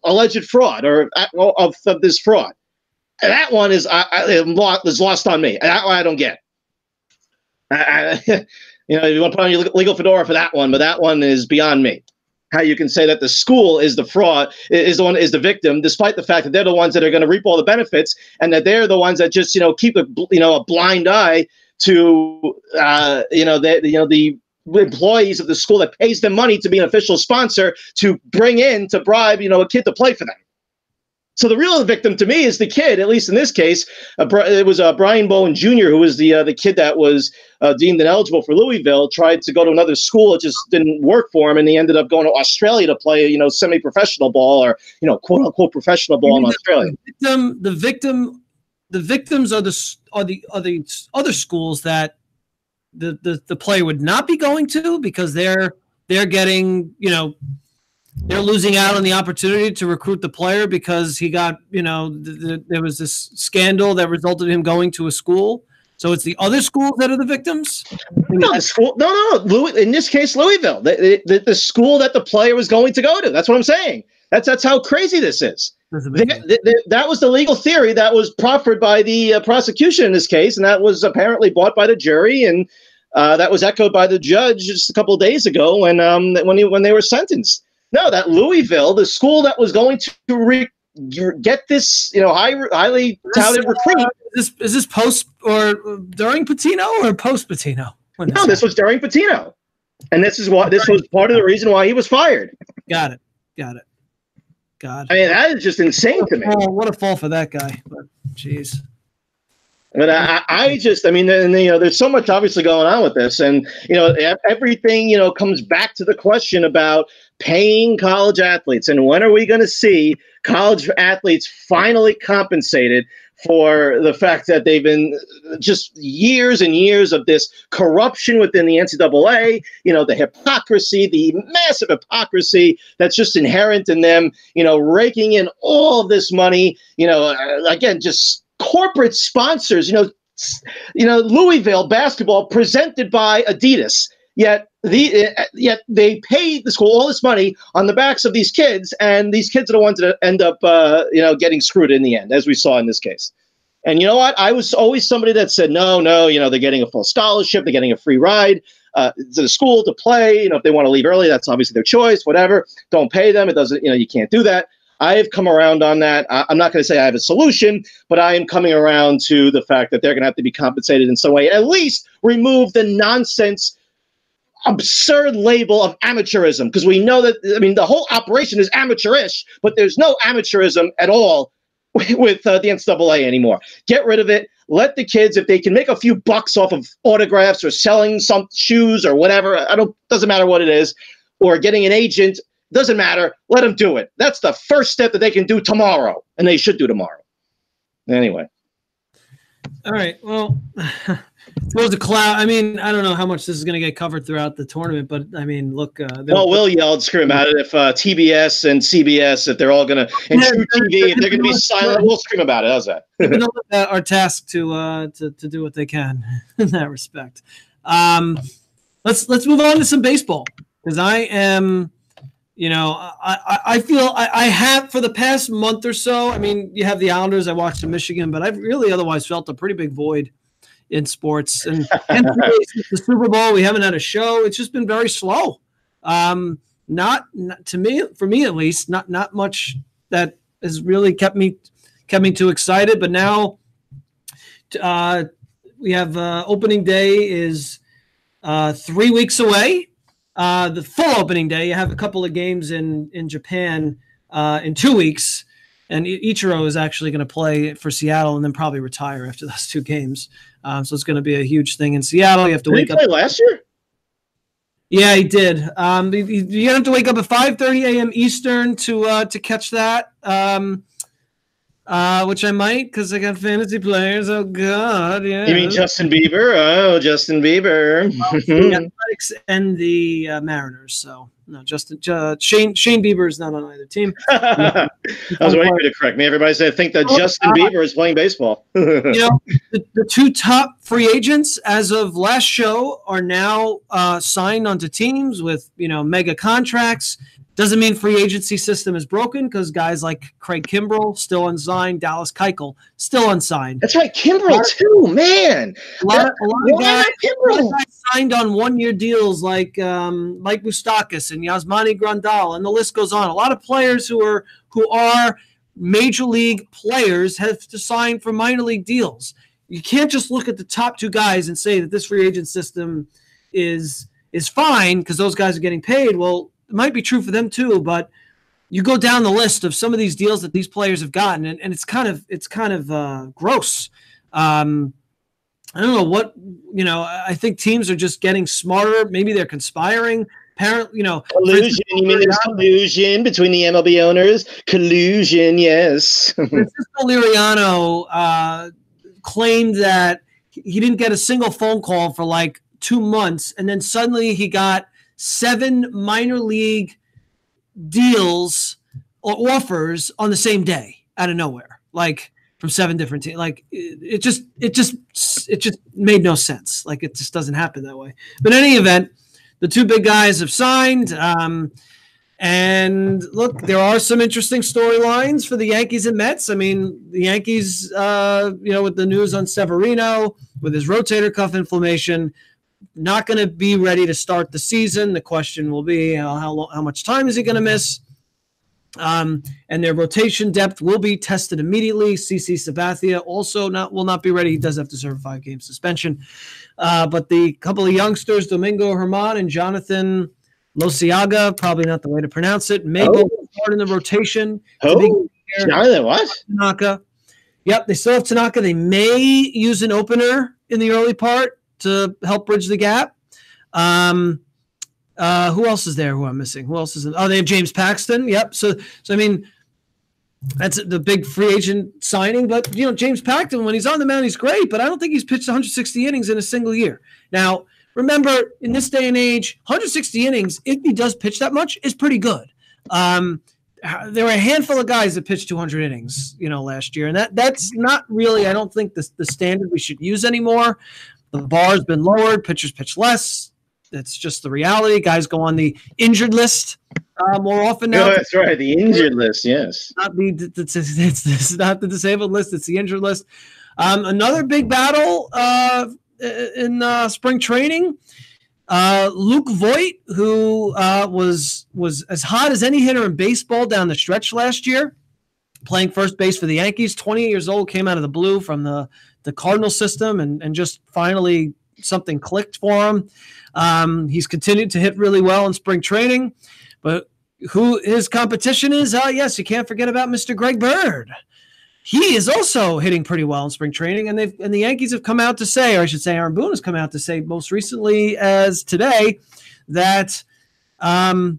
A: alleged fraud or of this fraud. And that one is lost on me. And that one I don't get. You want to put on your legal fedora for that one, but that one is beyond me. How you can say that the school is the fraud, is the victim, despite the fact that they're the ones that are going to reap all the benefits, and that they're the ones that just keep a blind eye to the employees of the school that pays them money to be an official sponsor to bribe a kid to play for them. So the real victim to me is the kid, at least in this case. It was Brian Bowen Jr., who was the kid that was deemed ineligible for Louisville, tried to go to another school. It just didn't work for him, and he ended up going to Australia to play, semi-professional ball or, quote-unquote professional ball in Australia.
C: The victims are the other schools that the player would not be going to, because they're getting, they're losing out on the opportunity to recruit the player because he got, there was this scandal that resulted in him going to a school. So it's the other schools that are the victims?
A: No, the school. No. In this case, Louisville, the school that the player was going to go to. That's what I'm saying. That's how crazy this is. That was the legal theory that was proffered by the prosecution in this case, and that was apparently bought by the jury, and that was echoed by the judge just a couple of days ago when they were sentenced. No, that Louisville, the school that was going to get this, highly touted recruit.
C: Is this post or during Pitino or post Pitino?
A: No, this was during Pitino, and this was part of the reason why he was fired.
C: Got it. God.
A: I mean, that is just insane to me.
C: What a fall for that guy! But jeez.
A: But there's so much obviously going on with this, and everything comes back to the question about paying college athletes, and when are we going to see college athletes finally compensated for the fact that they've been just years and years of this corruption within the NCAA, the hypocrisy, the massive hypocrisy that's just inherent in them, raking in all of this money, again, just corporate sponsors, Louisville basketball presented by Adidas. Yet Yet they pay the school all this money on the backs of these kids, and these kids are the ones that end up, getting screwed in the end, as we saw in this case. And you know what? I was always somebody that said, no, they're getting a full scholarship, they're getting a free ride to the school to play. If they want to leave early, that's obviously their choice, whatever. Don't pay them. It doesn't, you can't do that. I have come around on that. I'm not going to say I have a solution, but I am coming around to the fact that they're going to have to be compensated in some way. At least remove the nonsense, absurd label of amateurism, because we know that, the whole operation is amateurish, but there's no amateurism at all with the NCAA anymore. Get rid of it. Let the kids, if they can make a few bucks off of autographs or selling some shoes or whatever, doesn't matter what it is, or getting an agent, doesn't matter. Let them do it. That's the first step that they can do tomorrow, and they should do tomorrow. Anyway.
C: All right. Well, suppose the cloud. I don't know how much this is going to get covered throughout the tournament, but look.
A: We'll yell and scream about it if TBS and CBS, if they're all going to, and True TV, if they're going to be silent, we'll scream about it. How's that?
C: Our task to do what they can in that respect. Let's move on to some baseball, because I am. I feel I have for the past month or so. You have the Islanders. I watched in Michigan, but I've really otherwise felt a pretty big void in sports. And the Super Bowl, we haven't had a show. It's just been very slow. Not to me, for me at least, not much that has really kept me too excited. But now we have opening day is 3 weeks away. The full opening day, you have a couple of games in Japan in 2 weeks, and Ichiro is actually going to play for Seattle and then probably retire after those two games. So it's going to be a huge thing in Seattle. You have to wake up.
A: Did he play last year?
C: Yeah, he did. You have to wake up at 5:30 a.m. Eastern to catch that. Which I might, because I got fantasy players. Oh God, yeah.
A: You mean Justin Bieber? Oh, Justin Bieber.
C: The Athletics and the Mariners. So no, Shane Bieber is not on either team.
A: I was waiting for you to correct me. Everybody said think that Justin Bieber is playing baseball.
C: The two top free agents as of last show are now signed onto teams with mega contracts. Doesn't mean free agency system is broken, because guys like Craig Kimbrell still unsigned, Dallas Keuchel still unsigned.
A: That's right, Kimbrell too, man.
C: A lot of guys signed on 1-year deals like Mike Moustakas and Yasmani Grandal, and the list goes on. A lot of players who are major league players have to sign for minor league deals. You can't just look at the top two guys and say that this free agent system is fine because those guys are getting paid. Well, it might be true for them too, but you go down the list of some of these deals that these players have gotten, and it's kind of gross. I don't know what, I think teams are just getting smarter. Maybe they're conspiring. Apparently,
A: collusion. You mean there's collusion between the MLB owners? Collusion, yes.
C: Francisco Liriano claimed that he didn't get a single phone call for like 2 months, and then suddenly he got 7 minor league deals or offers on the same day out of nowhere, like from 7 different teams. Like it just made no sense. Like it just doesn't happen that way. But in any event, the two big guys have signed. And look, there are some interesting storylines for the Yankees and Mets. The Yankees, with the news on Severino with his rotator cuff inflammation, not going to be ready to start the season. The question will be how much time is he going to miss? And their rotation depth will be tested immediately. CC Sabathia also will not be ready. He does have to serve a 5-game suspension. But the couple of youngsters, Domingo Germán and Jonathan Losiaga, probably not the way to pronounce it, may go forward in the rotation.
A: Jonathan what?
C: Tanaka. Yep, they still have Tanaka. They may use an opener in the early part to help bridge the gap. Who else is there who I'm missing? Who else is in? Oh, they have James Paxton. Yep. So that's the big free agent signing. But, James Paxton, when he's on the mound, he's great, but I don't think he's pitched 160 innings in a single year. Now, remember, in this day and age, 160 innings, if he does pitch that much, is pretty good. There were a handful of guys that pitched 200 innings, last year. And that's not really, I don't think, the standard we should use anymore. The bar has been lowered. Pitchers pitch less. It's just the reality. Guys go on the injured list more often now.
A: No, that's right. The injured list, yes.
C: It's not the disabled list. It's the injured list. Another big battle in spring training. Luke Voigt, who was as hot as any hitter in baseball down the stretch last year, playing first base for the Yankees, 28 years old, came out of the blue from the Cardinal system and just finally something clicked for him. He's continued to hit really well in spring training, but who his competition is, yes, you can't forget about Mr. Greg Bird. He is also hitting pretty well in spring training, and the Yankees have come out to say, or I should say Aaron Boone has come out to say most recently as today, that they're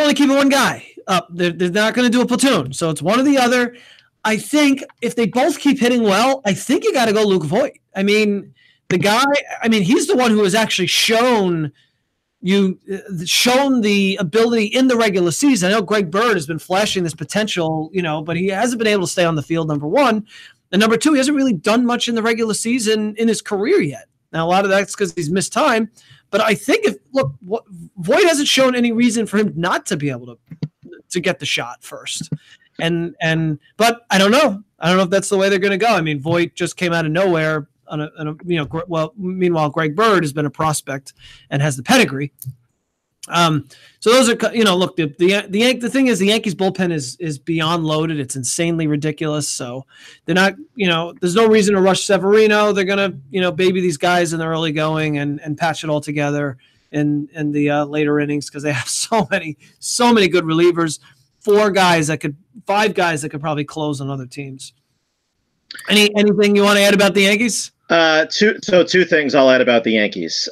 C: only keeping one guy up. They're not going to do a platoon, so it's one or the other. I think if they both keep hitting well, I think you got to go Luke Voigt. I mean, the guy, he's the one who has actually shown the ability in the regular season. I know Greg Bird has been flashing this potential, but he hasn't been able to stay on the field, number one. And number two, he hasn't really done much in the regular season in his career yet. Now, a lot of that's because he's missed time. But I think Voigt hasn't shown any reason for him not to be able to get the shot first. But I don't know. I don't know if that's the way they're going to go. I mean, Voigt just came out of nowhere. Meanwhile, Greg Bird has been a prospect and has the pedigree. So those are, look, the thing is the Yankees bullpen is beyond loaded. It's insanely ridiculous. So they're not, there's no reason to rush Severino. They're going to, baby these guys in the early going and patch it all together in the later innings, because they have so many good relievers. 5 guys that could probably close on other teams. Anything you want to add about the Yankees?
A: Two things I'll add about the Yankees.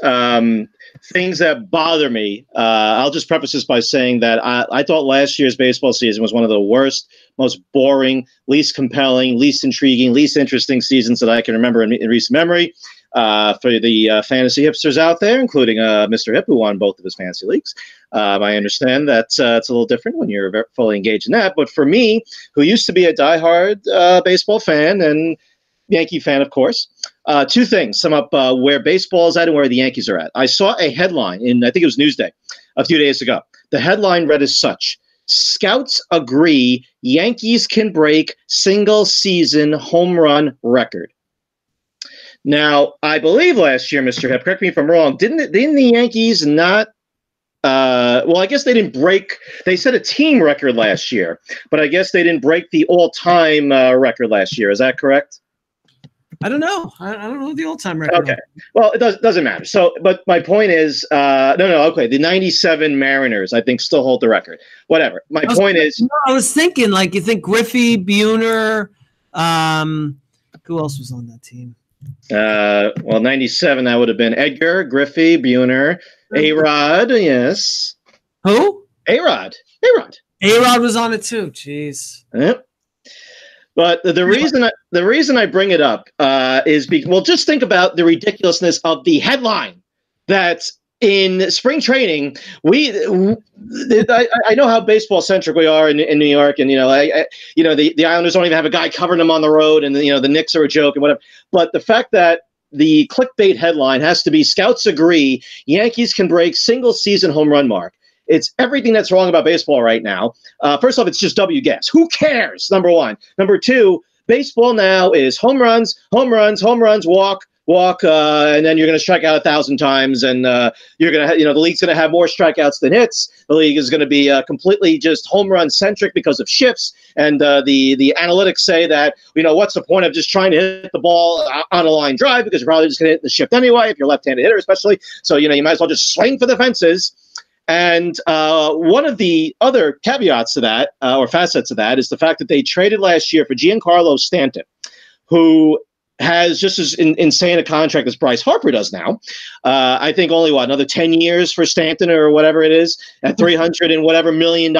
A: Things that bother me. I'll just preface this by saying that I thought last year's baseball season was one of the worst, most boring, least compelling, least intriguing, least interesting seasons that I can remember in recent memory. For the fantasy hipsters out there, including Mr. Hip, who won both of his fantasy leagues. I understand that it's a little different when you're fully engaged in that. But for me, who used to be a diehard baseball fan and Yankee fan, of course, two things sum up where baseball is at and where the Yankees are at. I saw a headline in, I think it was Newsday, a few days ago. The headline read as such: Scouts agree Yankees can break single-season home run record. Now, I believe last year, Mr. Hep, correct me if I'm wrong, didn't the Yankees not I guess they didn't break – they set a team record last year, but I guess they didn't break the all-time record last year. Is that correct?
C: I don't know. I don't know the all-time record.
A: Okay. Well, it doesn't matter. So, but my point is okay, the 97 Mariners, I think, still hold the record. Whatever. My point is –
C: I was thinking, you think Griffey, Buhner, who else was on that team?
A: 97, that would have been Edgar, Griffey, Buhner, A-Rod, yes.
C: Who?
A: A-Rod.
C: A-Rod was on it too. Jeez.
A: Yep. But the reason I bring it up is just think about the ridiculousness of the headline that in spring training, I know how baseball centric we are in New York, and the Islanders don't even have a guy covering them on the road, and the Knicks are a joke and whatever. But the fact that the clickbait headline has to be "Scouts agree Yankees can break single season home run mark." It's everything that's wrong about baseball right now. First off, it's just W guess. Who cares? Number one. Number two, baseball now is home runs, walk, and then you're going to strike out 1,000 times, and you're going to, the league's going to have more strikeouts than hits. The league is going to be completely just home run centric because of shifts, and the analytics say that, what's the point of just trying to hit the ball on a line drive, because you're probably just going to hit the shift anyway if you're a left-handed hitter, especially. So you might as well just swing for the fences. And one of the other caveats to that, or facets of that, is the fact that they traded last year for Giancarlo Stanton, who has just as insane a contract as Bryce Harper does now. I think only another 10 years for Stanton or whatever it is, at $300 and whatever $1 million.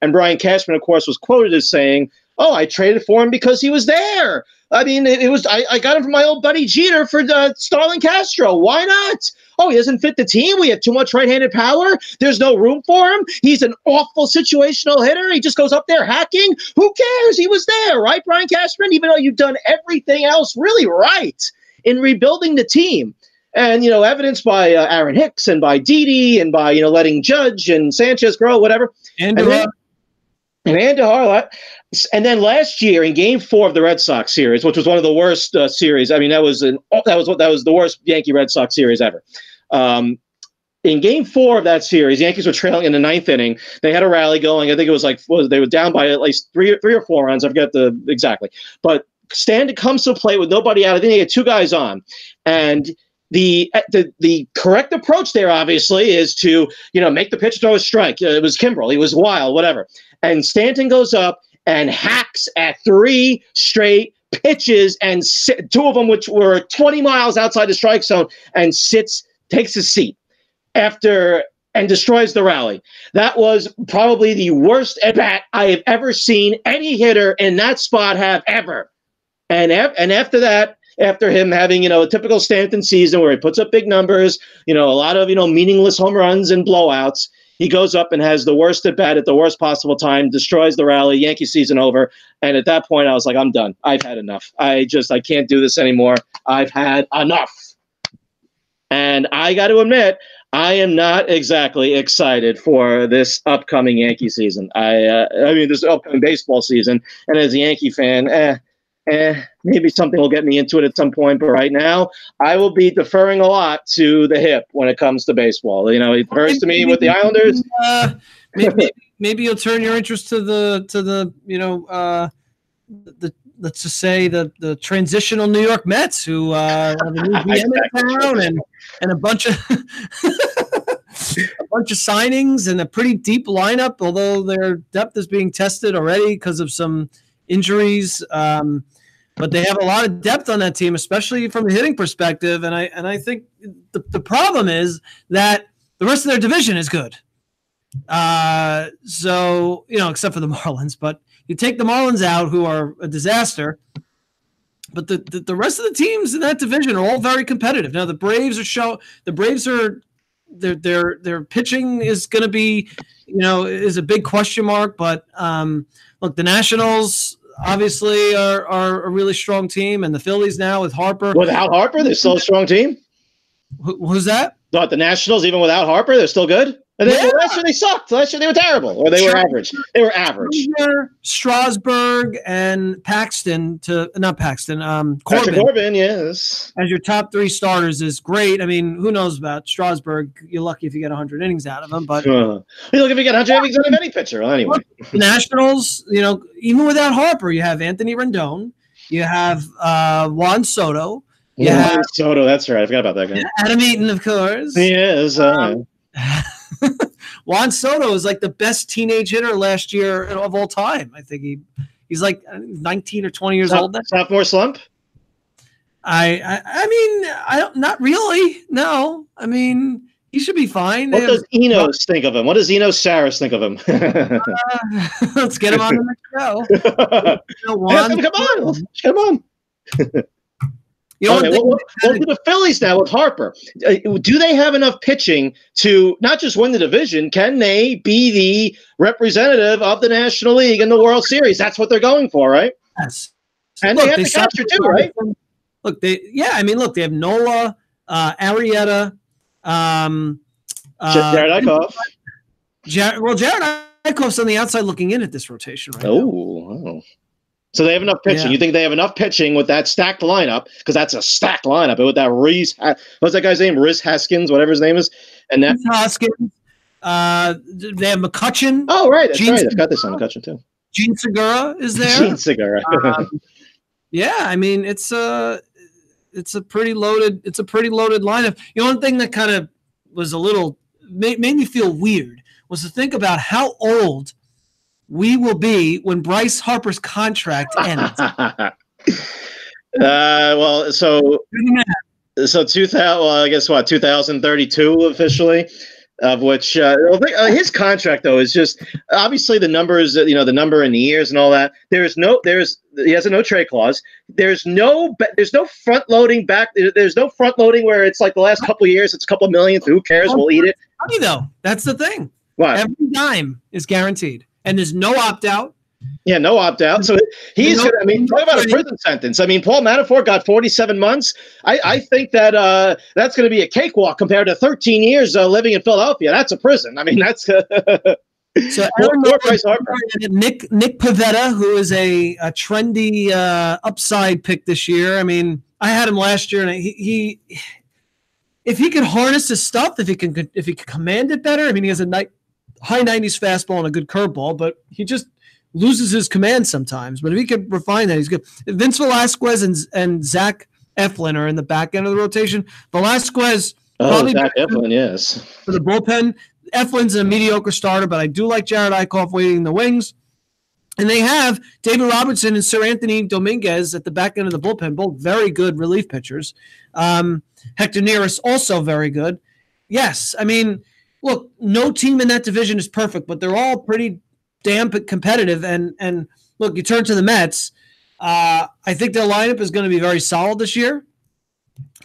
A: And Brian Cashman, of course, was quoted as saying, "Oh, I traded for him because he was there. I mean, I got him from my old buddy Jeter for Starlin Castro. Why not? Oh, he doesn't fit the team. We have too much right-handed power. There's no room for him. He's an awful situational hitter. He just goes up there hacking. Who cares? He was there, right, Brian Cashman? Even though you've done everything else really right in rebuilding the team." And, evidenced by Aaron Hicks and by Didi and by, letting Judge and Sanchez grow, whatever. And Andujar. And then last year in Game 4 of the Red Sox series, which was one of the worst series. I mean, that was the worst Yankee Red Sox series ever. In Game 4 of that series, the Yankees were trailing in the 9th inning. They had a rally going. I think it was they were down by at least three or four runs. I forget exactly. But Stanton comes to play with nobody out. I think he had 2 guys on, and the correct approach there obviously is to make the pitcher throw a strike. It was Kimbrel. He was wild, whatever. And Stanton goes up and hacks at 3 straight pitches, and 2 of them which were 20 miles outside the strike zone, and takes his seat and destroys the rally. That was probably the worst at bat I have ever seen any hitter in that spot have ever. And after that, after him having, a typical Stanton season where he puts up big numbers, a lot of, meaningless home runs and blowouts, he goes up and has the worst at bat at the worst possible time, destroys the rally, Yankee season over. And at that point, I was like, I'm done. I've had enough. I can't do this anymore. I've had enough. And I got to admit, I am not exactly excited for this upcoming Yankee season. This upcoming baseball season. And as a Yankee fan, maybe something will get me into it at some point. But right now, I will be deferring a lot to the hip when it comes to baseball. It hurts to me with the Islanders.
C: Maybe you'll turn your interest to the let's just say the transitional New York Mets, who have a new GM in town and a bunch of signings and a pretty deep lineup, although their depth is being tested already because of some injuries. But they have a lot of depth on that team, especially from a hitting perspective. And I think the problem is that the rest of their division is good. So, except for the Marlins, but you take the Marlins out, who are a disaster, but the rest of the teams in that division are all very competitive. Now the Braves are their pitching is going to be, is a big question mark, but look, the Nationals obviously are a really strong team, and the Phillies now with Harper.
A: Without Harper, they're still a strong team.
C: Who's that?
A: Not the Nationals, even without Harper, they're still good. And last year they sucked. Last year they were terrible, or they were average. They were average.
C: Strasburg and Corbin.
A: Corbin, yes.
C: As your top 3 starters is great. I mean, who knows about Strasburg? You're lucky if you get 100 innings out of him. But
A: you're lucky if you get 100 innings out of any pitcher. Well, anyway,
C: the Nationals, even without Harper, you have Anthony Rendon, you have Juan Soto.
A: Soto, that's right. I forgot about that guy.
C: Adam Eaton, of course.
A: He is.
C: Juan Soto is like the best teenage hitter last year of all time. I think he's like 19 or 20 years old.
A: Sophomore slump?
C: I mean, not really. No. I mean, he should be fine.
A: What does Enos think of him? What does Enos Saris think of him?
C: Let's get him on the next show.
A: Come on. Well, to the Phillies now with Harper. Do they have enough pitching to not just win the division? Can they be the representative of the National League in the World Series? That's what they're going for, right?
C: Yes.
A: And they have the catcher too, right?
C: Look, they have Nola, Arrieta,
A: Jared Eichhoff.
C: Jared Eichhoff's on the outside looking in at this rotation right now.
A: Oh. So they have enough pitching. Yeah. You think they have enough pitching with that stacked lineup? Because that's a stacked lineup. With that what's that guy's name? Rhys Haskins, whatever his name is. And that
C: Haskins. They have McCutchen.
A: Oh, right. That's right. I've got this on McCutchen too.
C: Gene Segura is there.
A: Gene Segura.
C: Yeah, I mean it's a pretty loaded lineup. One thing that kind of was made me feel weird was to think about how old we will be when Bryce Harper's contract ends.
A: So 2032 officially, of which his contract though is just obviously the numbers, the number in the years and all that. He has a no trade clause. There's no front loading back. There's no front loading where it's like the last couple of years, it's a couple million. Who cares? We'll eat it.
C: Funny though, that's the thing.
A: What?
C: Every dime is guaranteed. And there's no opt-out.
A: Yeah, no opt out. So he's going to, I mean, talk about a prison sentence. I mean, Paul Manafort got 47 months. I think that that's going to be a cakewalk compared to 13 years living in Philadelphia. That's a prison. I mean, that's.
C: So Nick Pivetta, who is a trendy upside pick this year. I mean, I had him last year, and he if he could harness his stuff, if he could command it better. I mean, he has a high 90s fastball and a good curveball, but he just loses his command sometimes. But if he could refine that, he's good. Vince Velasquez and Zach Eflin are in the back end of the rotation. Velasquez, probably
A: Zach Eflin, yes,
C: for the bullpen. Eflin's a mediocre starter, but I do like Jared Eichhoff waiting in the wings. And they have David Robertson and Sir Anthony Dominguez at the back end of the bullpen, both very good relief pitchers. Hector Neris also very good. Yes, I mean, look, no team in that division is perfect, but they're all pretty damn competitive. And look, you turn to the Mets. I think their lineup is going to be very solid this year.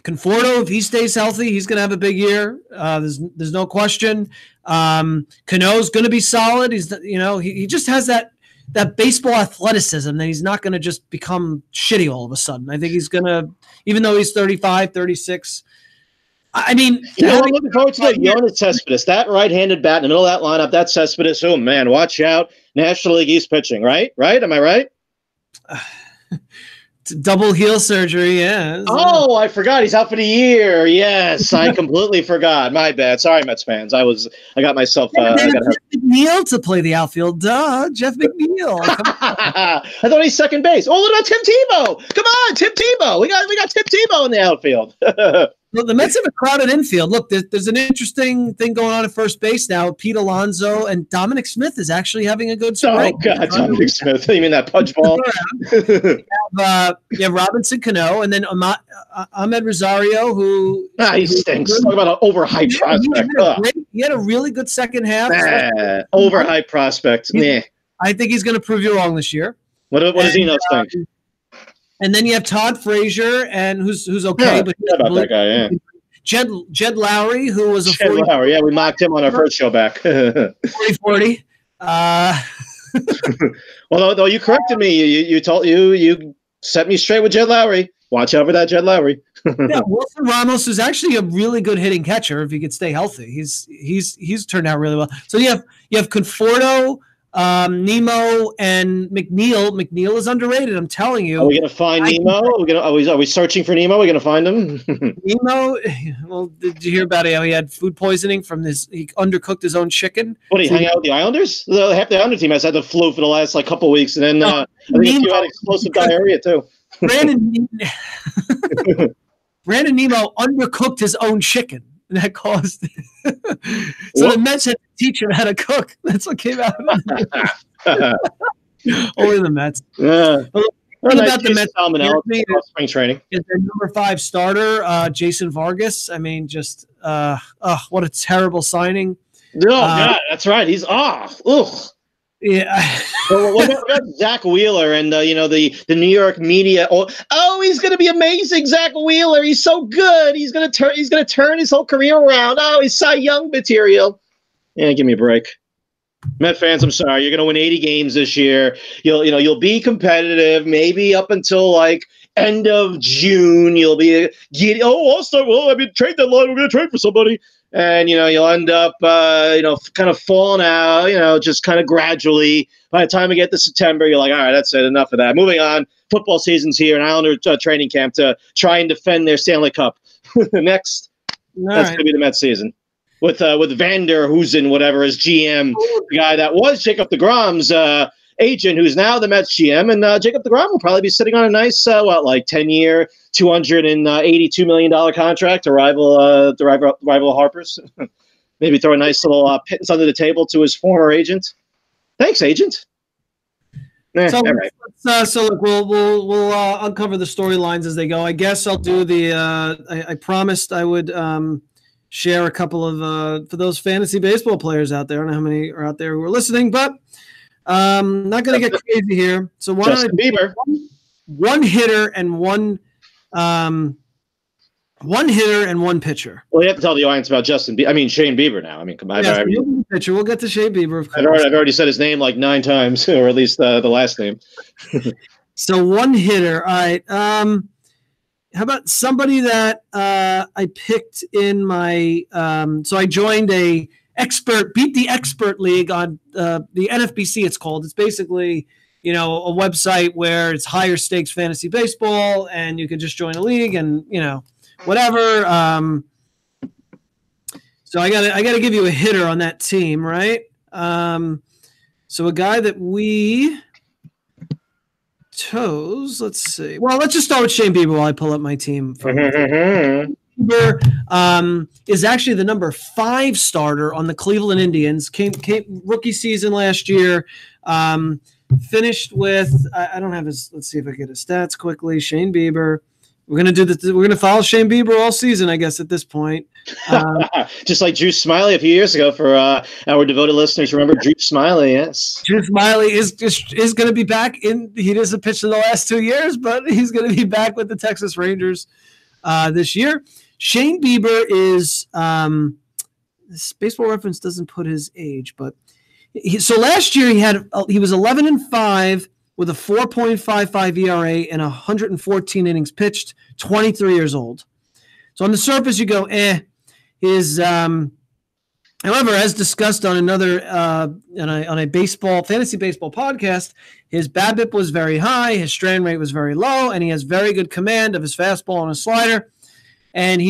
C: Conforto, if he stays healthy, he's going to have a big year. There's no question. Cano's going to be solid. He just has that baseball athleticism that he's not going to just become shitty all of a sudden. I think he's going to, even though he's 35, 36. I mean,
A: I'm looking forward to that. Yoenis Cespedes, that right-handed bat in the middle of that lineup. That Cespedes, oh man, watch out! National League East pitching, right? Am I right?
C: Double heel surgery, yeah.
A: Oh, I forgot he's out for the year. Yes, I completely forgot. My bad. Sorry, Mets fans. I got myself.
C: Jeff McNeil to play the outfield. Duh, Jeff McNeil.
A: I thought he's second base. Oh, what about Tim Tebow? Come on, Tim Tebow. We got Tim Tebow in the outfield.
C: Well, the Mets have a crowded infield. Look, there's an interesting thing going on at first base now. Pete Alonso and Dominic Smith is actually having a good spring.
A: Oh, God, Dominic Smith. You mean that punch ball?
C: you have Robinson Cano, and then Ahmed Rosario, who...
A: he stinks. Talk about an overhyped prospect.
C: He had a really good second half.
A: Overhyped prospect.
C: I think he's going to prove you wrong this year.
A: What does Eno think?
C: And then you have Todd Frazier, and who's okay,
A: yeah,
C: but
A: about that guy, yeah.
C: Jed Lowry, who was a 40,
A: Lowry, yeah, we mocked him on our first show back.
C: 40-40.
A: Well, though you corrected me, you set me straight with Jed Lowry. Watch out for that Jed Lowry.
C: Yeah, Wilson Ramos is actually a really good hitting catcher if he could stay healthy. He's turned out really well. So you have Conforto, Nemo, and McNeil. McNeil is underrated. I'm telling you.
A: Are we gonna find Nemo? Are we searching for Nemo? Are we gonna find him?
C: Nemo. Well, did you hear about it? How he had food poisoning from he undercooked his own chicken.
A: What, did he hang out with the Islanders? Half the Islander team has had the flu for the last couple of weeks, and then I think a few had explosive diarrhea too.
C: Brandon Nemo undercooked his own chicken. And that caused so the Mets had to teach him how to cook. That's what came out of it. Only the Mets.
A: Yeah.
C: What about the Mets?
A: Spring training
C: is their number 5 starter, Jason Vargas. I mean, just what a terrible signing.
A: No, God, that's right. He's off. Ugh.
C: Yeah.
A: Well, what about Zach Wheeler and the New York media? Oh, he's going to be amazing, Zach Wheeler. He's so good. He's going to turn his whole career around. Oh, he's Cy Young material. Yeah, give me a break. Met fans, I'm sorry. You're going to win 80 games this year. You'll be competitive. Maybe up until end of June, you'll be All-Star. Well, I mean, trade deadline. We're going to trade for somebody. And, you'll end up, kind of falling out, just kind of gradually. By the time we get to September, you're like, all right, that's it. Enough of that. Moving on. Football season's here, and Islander training camp to try and defend their Stanley Cup. Next, that's going to be the Mets season. With Vander Hoosen, whatever, as GM, the guy that was Jacob deGrom's agent, who's now the Mets GM. And Jacob deGrom will probably be sitting on a nice, 10-year, $282 million contract to rival Harper's. Maybe throw a nice little pittance under the table to his former agent. Thanks, agent.
C: So,
A: all right.
C: So look, we'll uncover the storylines as they go. I guess I'll do the. I promised I would share a couple of for those fantasy baseball players out there. I don't know how many are out there who are listening, but not going to get crazy here. So why don't I do one hitter and one One hitter and one pitcher.
A: Well, you have to tell the audience about Shane Bieber now. I mean, come on.
C: Yes, pitcher. We'll get to Shane Bieber, of course.
A: I've already said his name like 9 times, or at least the last name.
C: So one hitter. All right. How about somebody that I picked in my so I joined Beat the Expert League on the NFBC, it's called. It's basically, a website where it's higher stakes fantasy baseball, and you can just join a league and, whatever. So I gotta give you a hitter on that team, right? So a guy that we chose, let's see. Well, let's just start with Shane Bieber while I pull up my team. Bieber is actually the number 5 starter on the Cleveland Indians. Came rookie season last year. Finished with I don't have his. Let's see if I get his stats quickly. Shane Bieber. We're gonna do this. We're gonna follow Shane Bieber all season, I guess, at this point.
A: Just like Drew Smiley a few years ago. For our devoted listeners, remember Drew Smiley? Yes,
C: Drew Smiley is going to be back in. He doesn't pitch in the last 2 years, but he's going to be back with the Texas Rangers this year. Shane Bieber is this Baseball Reference doesn't put his age, but so last year he was 11-5 with a 4.55 ERA and 114 innings pitched, 23 years old. So on the surface you go, His however, as discussed on another on a fantasy baseball podcast, his BABIP was very high, his strand rate was very low, and he has very good command of his fastball and his slider. And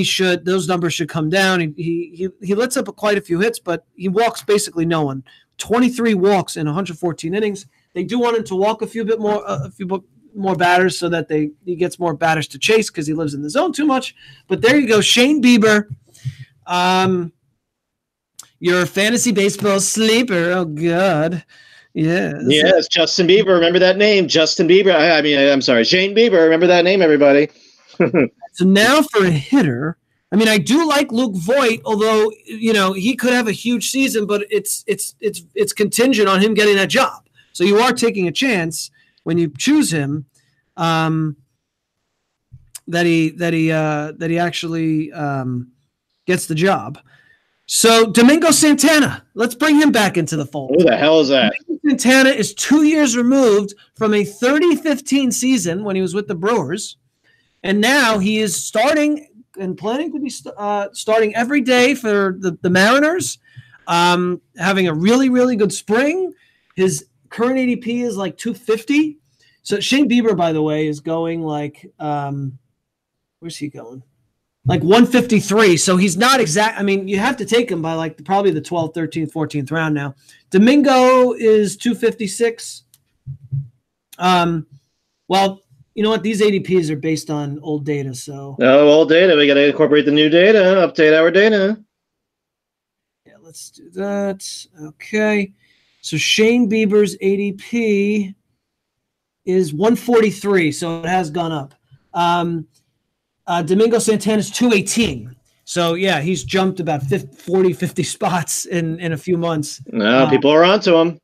C: those numbers should come down. He lets up quite a few hits, but he walks basically no one. 23 walks in 114 innings. They do want him to walk a few more batters so that he gets more batters to chase because he lives in the zone too much. But there you go, Shane Bieber. Your fantasy baseball sleeper. Oh God. Yes,
A: Justin Bieber. Remember that name, Justin Bieber. I'm sorry, Shane Bieber. Remember that name, everybody.
C: So now for a hitter, I do like Luke Voit, although he could have a huge season, but it's contingent on him getting that job. So you are taking a chance when you choose him that he actually gets the job. So Domingo Santana, let's bring him back into the fold.
A: Who the hell is that?
C: Domingo Santana is 2 years removed from a 30-15 season when he was with the Brewers. And now he is starting and planning to be starting every day for the Mariners, having a really, really good spring. His current ADP is like 250. So Shane Bieber, by the way, is going like where's he going? Like 153. So he's not exact. You have to take him by like probably the 12th, 13th, 14th round now. Domingo is 256. Well, you know what? These ADPs are based on old data. So
A: old data. We got to incorporate the new data, update our data.
C: Yeah, let's do that. Okay. So Shane Bieber's ADP is 143. So it has gone up. Domingo Santana's 218. So, yeah, he's jumped about 50 spots in a few months.
A: No, people are onto him.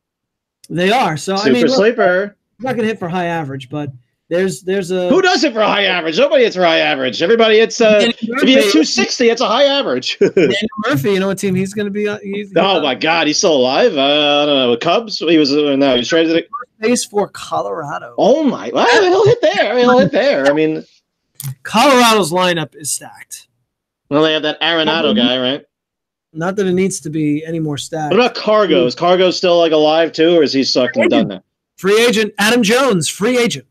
C: They are. So,
A: Super sleeper.
C: I'm not going to hit for high average, but there's a...
A: Who does it for high average? Nobody hits for high average. Everybody hits... if he hits 260, it's a high average.
C: Daniel Murphy, you know what team he's going to be on?
A: My God, he's still alive. I don't know. Cubs? He was traded to the...
C: Base for Colorado.
A: Oh, my... Well, he'll hit there. He'll hit there.
C: Colorado's lineup is stacked.
A: Well, they have that Arenado guy, right?
C: Not that it needs to be any more stacked.
A: What about Cargo? Is Cargo still alive too, or is he sucked and done now?
C: Free agent Adam Jones, free agent.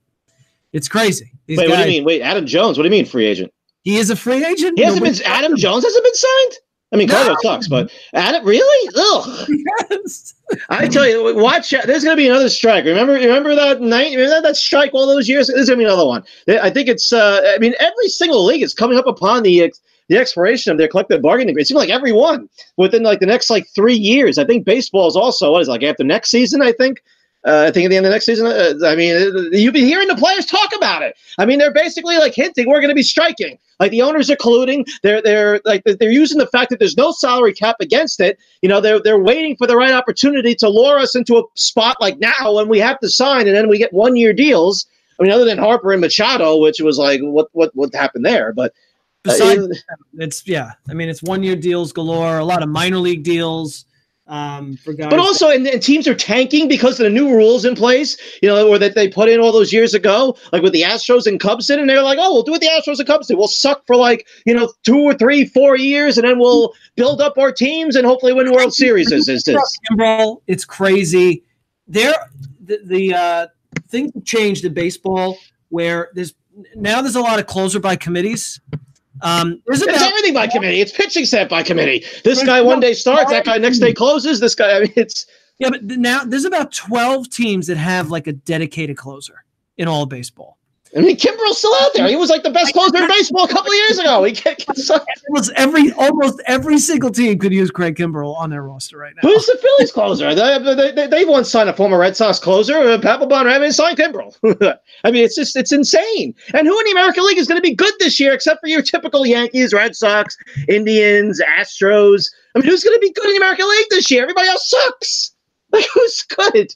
C: It's crazy.
A: What do you mean? Wait, Adam Jones. What do you mean free agent?
C: He is a free agent.
A: Adam Jones hasn't been signed. Cargo sucks, but Adam really? Ugh.
C: Yes.
A: I tell you, watch. There's going to be another strike. Remember that night? Remember that strike all those years? There's going to be another one. I think it's. Every single league is coming up upon the expiration of their collective bargaining agreement. It seems like every one within the next 3 years. I think baseball is also after next season. I think at the end of next season. You've been hearing the players talk about it. They're basically hinting we're going to be striking. The owners are colluding. They're using the fact that there's no salary cap against it. They're waiting for the right opportunity to lure us into a spot like now when we have to sign, and then we get 1 year deals. Other than Harper and Machado, which was what happened there, but
C: Besides, it's 1-year deals galore, a lot of minor league deals. For guys,
A: but also, and teams are tanking because of the new rules in place, or that they put in all those years ago, like with the Astros and Cubs did, and they're like, oh, we'll do what the Astros and Cubs did. We'll suck for 2 or 3, 4 years, and then we'll build up our teams and hopefully win World Series.
C: It's crazy. The things have changed in baseball where there's a lot of closer by committee.
A: It's everything by committee. It's pitching staff by committee. This guy one day starts, that guy next day closes. This guy,
C: but now there's about 12 teams that have like a dedicated closer in all of baseball.
A: I mean, Kimbrel's still out there. He was like the best closer in baseball a couple of years ago.
C: Almost every single team could use Craig Kimbrel on their roster right now.
A: Who's the Phillies closer? They once signed a former Red Sox closer. Papelbon haven't signed Kimbrel. I mean, it's insane. And who in the American League is going to be good this year except for your typical Yankees, Red Sox, Indians, Astros? I mean, who's going to be good in the American League this year? Everybody else sucks. Like, who's good?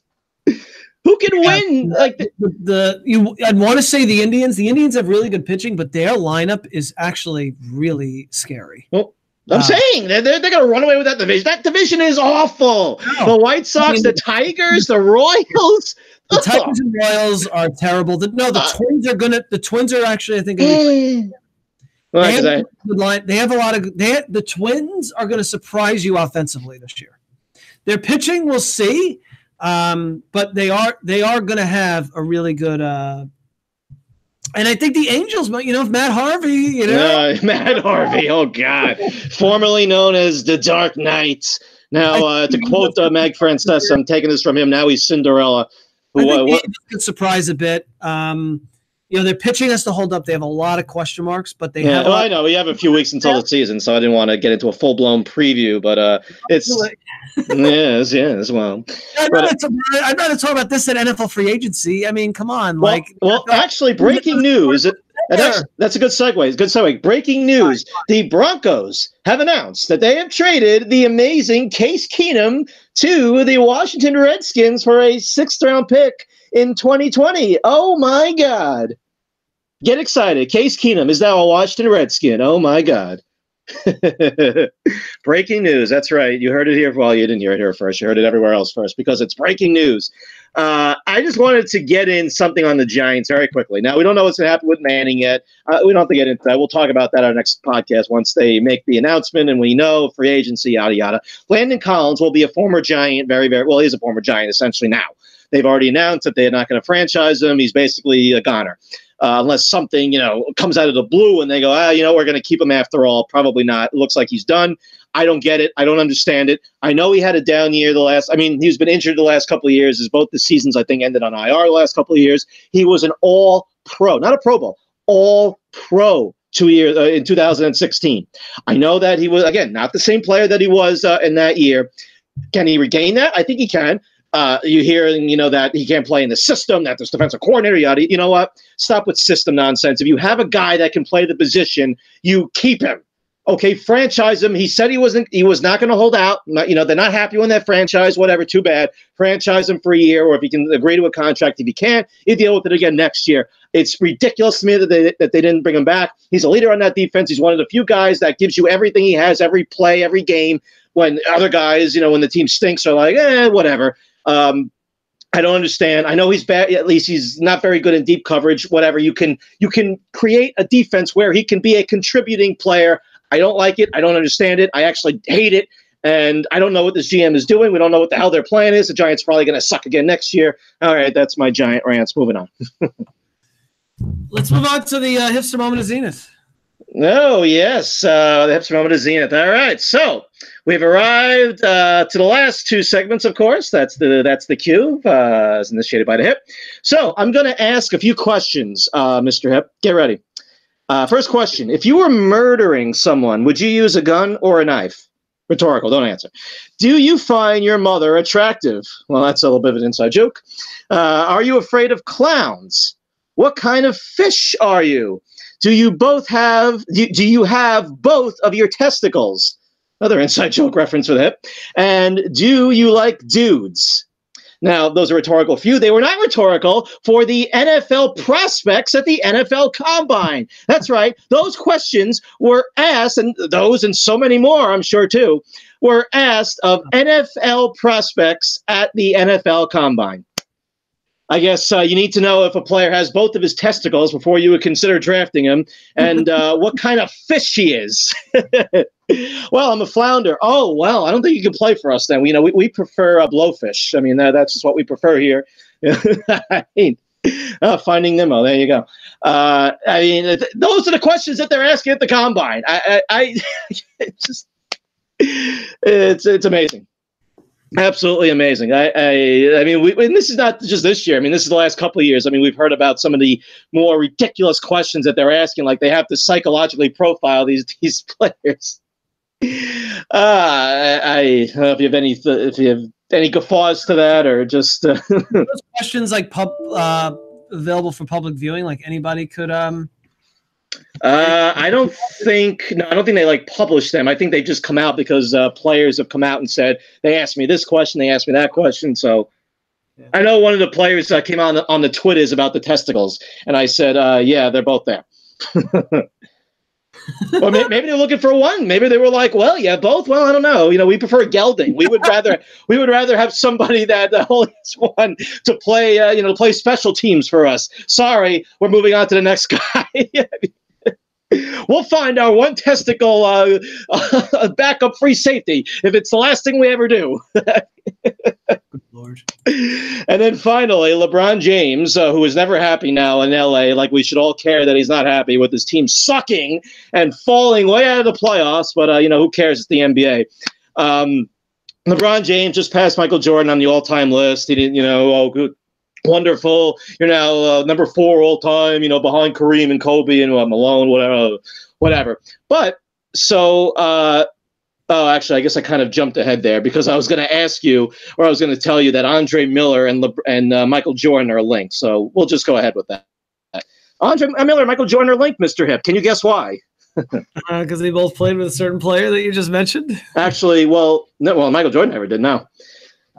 A: Who can win?
C: I'd want to say the Indians. The Indians have really good pitching, but their lineup is actually really scary.
A: Well, I'm saying they're going to run away with that division. That division is awful. No. The White Sox, the Tigers, the Royals.
C: The Tigers and Royals are terrible. Twins are going to. The Twins are actually, I think. They have a lot of. The Twins are going to surprise you offensively this year. Their pitching, we'll see. But they are going to have a really good. And I think the Angels, Matt Harvey,
A: Matt Harvey, oh God, formerly known as the Dark Knight. Now, to quote Meg Frances, I'm taking this from him. Now he's Cinderella.
C: Who could surprise a bit. Their pitching has to hold up. They have a lot of question marks, but they have.
A: I know we have a few weeks until the season, so I didn't want to get into a full blown preview. But it's as well.
C: I'd rather talk about this than NFL free agency. I mean, come on,
A: actually, breaking news. That's a good segue. Good segue. Breaking news: the Broncos have announced that they have traded the amazing Case Keenum to the Washington Redskins for a 6th-round pick in 2020. Oh my God. Get excited. Case Keenum is now a Washington Redskin. Oh my God. Breaking news. That's right. You heard it here. Well, you didn't hear it here first. You heard it everywhere else first because it's breaking news. I just wanted to get in something on the Giants very quickly. Now, we don't know what's going to happen with Manning yet. We don't have to get into that. We'll talk about that on our next podcast once they make the announcement and we know free agency, yada, yada. Landon Collins will be a former Giant, very, very well, he's a former Giant essentially now. They've already announced that they're not going to franchise him. He's basically a goner. Unless something, comes out of the blue and they go, we're going to keep him after all. Probably not. It looks like he's done. I don't get it. I don't understand it. I know he had a down year he's been injured the last couple of years. As both the seasons, I think, ended on IR the last couple of years. He was an all-pro, not a Pro Bowl, all-pro 2 years in 2016. I know that he was, again, not the same player that he was in that year. Can he regain that? I think he can. You hear, that he can't play in the system, that there's defensive coordinator, yada. You know what? Stop with system nonsense. If you have a guy that can play the position, you keep him. Okay, franchise him. He said he was not going to hold out. They're not happy with that franchise, whatever, too bad. Franchise him for a year, or if he can agree to a contract. If he can't, you deal with it again next year. It's ridiculous to me that they didn't bring him back. He's a leader on that defense. He's one of the few guys that gives you everything he has, every play, every game, when other guys, when the team stinks, are like, whatever. I don't understand. I know he's bad. At least he's not very good in deep coverage, whatever. You can create a defense where he can be a contributing player. I don't like it. I don't understand it. I actually hate it. And I don't know what this GM is doing. We don't know what the hell their plan is. The Giants are probably going to suck again next year. All right, that's my Giant rants. Moving on.
C: Let's move on to the hipster moment of Zenith.
A: Oh, yes, the hipster moment of Zenith. All right, so we've arrived to the last two segments, of course. That's the cue, as initiated by the Hip. So I'm going to ask a few questions, Mr. Hip. Get ready. First question. If you were murdering someone, would you use a gun or a knife? Rhetorical, don't answer. Do you find your mother attractive? Well, that's a little bit of an inside joke. Are you afraid of clowns? What kind of fish are you? Do you have both of your testicles? Another inside joke reference for the Hip. And do you like dudes? Now, those are rhetorical for you. They were not rhetorical for the NFL prospects at the NFL Combine. That's right. Those questions were asked, and those and so many more, I'm sure, too, were asked of NFL prospects at the NFL Combine. I guess you need to know if a player has both of his testicles before you would consider drafting him, and what kind of fish he is. Well, I'm a flounder. Oh, well, I don't think you can play for us then. We prefer blowfish. I mean, that's just what we prefer here. I mean, Finding Nemo. There you go. I mean, those are the questions that they're asking at the Combine. It's amazing. Absolutely amazing. I mean, and this is not just this year. I mean, this is the last couple of years. I mean, we've heard about some of the more ridiculous questions that they're asking, like they have to psychologically profile these players. I don't know if you have any guffaws to that, or just
C: those questions like available for public viewing, like anybody could.
A: I don't think they like publish them. I think they just come out because players have come out and said they asked me this question, they asked me that question. So yeah. I know one of the players came on the Twitters about the testicles, and I said, yeah, they're both there. Or maybe they're looking for one. Maybe they were like, well, yeah, both. Well, I don't know. We prefer gelding. We would rather have somebody that only has one to play. To play special teams for us. Sorry, we're moving on to the next guy. We'll find our one testicle backup free safety if it's the last thing we ever do.
C: Good Lord.
A: And then finally, LeBron James, who is never happy now in LA, like we should all care that he's not happy with his team sucking and falling way out of the playoffs. But, who cares? It's the NBA. LeBron James just passed Michael Jordan on the all-time list. He didn't, good. Wonderful. You're now number 4 all time, behind Kareem and Kobe and Malone, whatever. But so, actually, I guess I kind of jumped ahead there because I was going to ask you, or I was going to tell you that Andre Miller and Michael Jordan are linked. So we'll just go ahead with that. Andre Miller and Michael Jordan are linked, Mr. Hip. Can you guess why?
C: Because they both played with a certain player that you just mentioned.
A: Actually, Michael Jordan never did. No.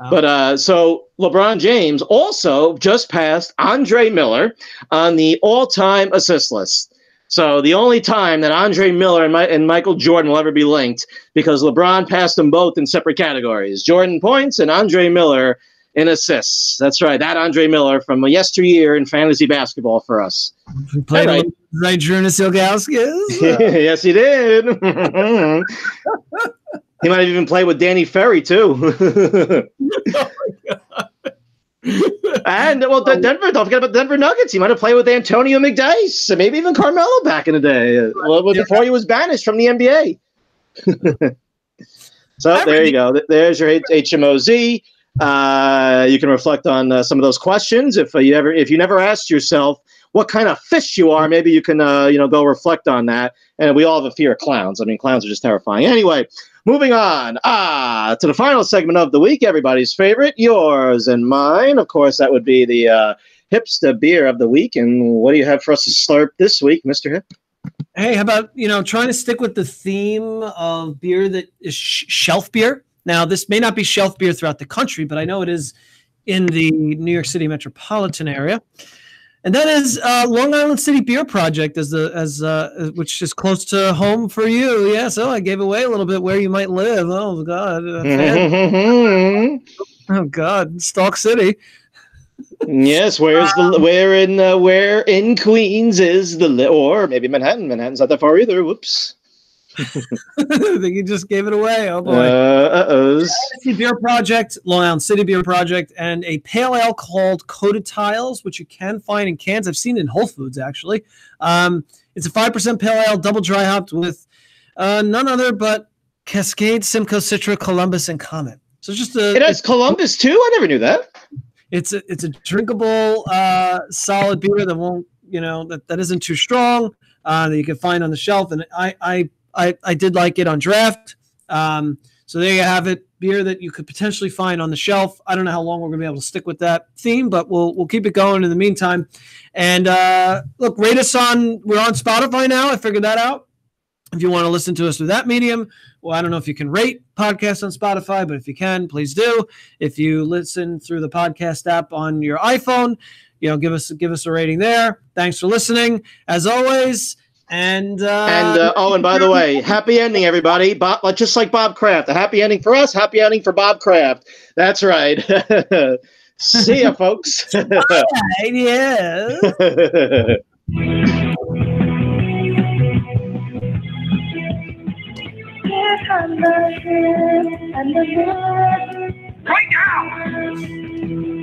A: But so LeBron James also just passed Andre Miller on the all-time assist list. So the only time that Andre Miller and Michael Jordan will ever be linked, because LeBron passed them both in separate categories: Jordan points and Andre Miller in assists. That's right, that Andre Miller from yesteryear in fantasy basketball for us.
C: He played right, Jonas Ilgauskas.
A: Yes, he did. He might have even played with Danny Ferry, too. Oh, my God. And, Denver, don't forget about the Denver Nuggets. He might have played with Antonio McDyess, and maybe even Carmelo back in the day, before he was banished from the NBA. So there you go. There's your HMOZ. You can reflect on some of those questions. If you never asked yourself what kind of fish you are, maybe you can go reflect on that. And we all have a fear of clowns. I mean, clowns are just terrifying. Anyway, moving on to the final segment of the week, everybody's favorite, yours and mine. Of course, that would be the Hipster Beer of the Week. And what do you have for us to slurp this week, Mr. Hip?
C: Hey, how about trying to stick with the theme of beer that is shelf beer? Now, this may not be shelf beer throughout the country, but I know it is in the New York City metropolitan area. And that is Long Island City Beer Project, which is close to home for you. Yeah, so I gave away a little bit where you might live. Oh God! Oh God, Stalk City.
A: Yes, where in Queens is or maybe Manhattan? Manhattan's not that far either. Whoops.
C: I think you just gave it away. Oh boy. Beer Project, Long Island City Beer Project, and a pale ale called Coated Tiles, which you can find in cans. I've seen it in Whole Foods, actually. It's a 5% pale ale, double dry hopped with none other but Cascade, Simcoe, Citra, Columbus, and Comet. So
A: it has Columbus too? I never knew that.
C: It's a drinkable solid beer that won't, that isn't too strong, that you can find on the shelf. And I did like it on draft. So there you have it. Beer that you could potentially find on the shelf. I don't know how long we're going to be able to stick with that theme, but we'll keep it going in the meantime. And look, rate us we're on Spotify now. I figured that out. If you want to listen to us through that medium, well, I don't know if you can rate podcasts on Spotify, but if you can, please do. If you listen through the podcast app on your iPhone, give us a rating there. Thanks for listening, as always. And
A: by the way, happy ending, everybody. Bob, just like Bob Kraft. A happy ending for us, happy ending for Bob Kraft. That's right. See ya, folks.
C: Right, yeah.
B: Right now!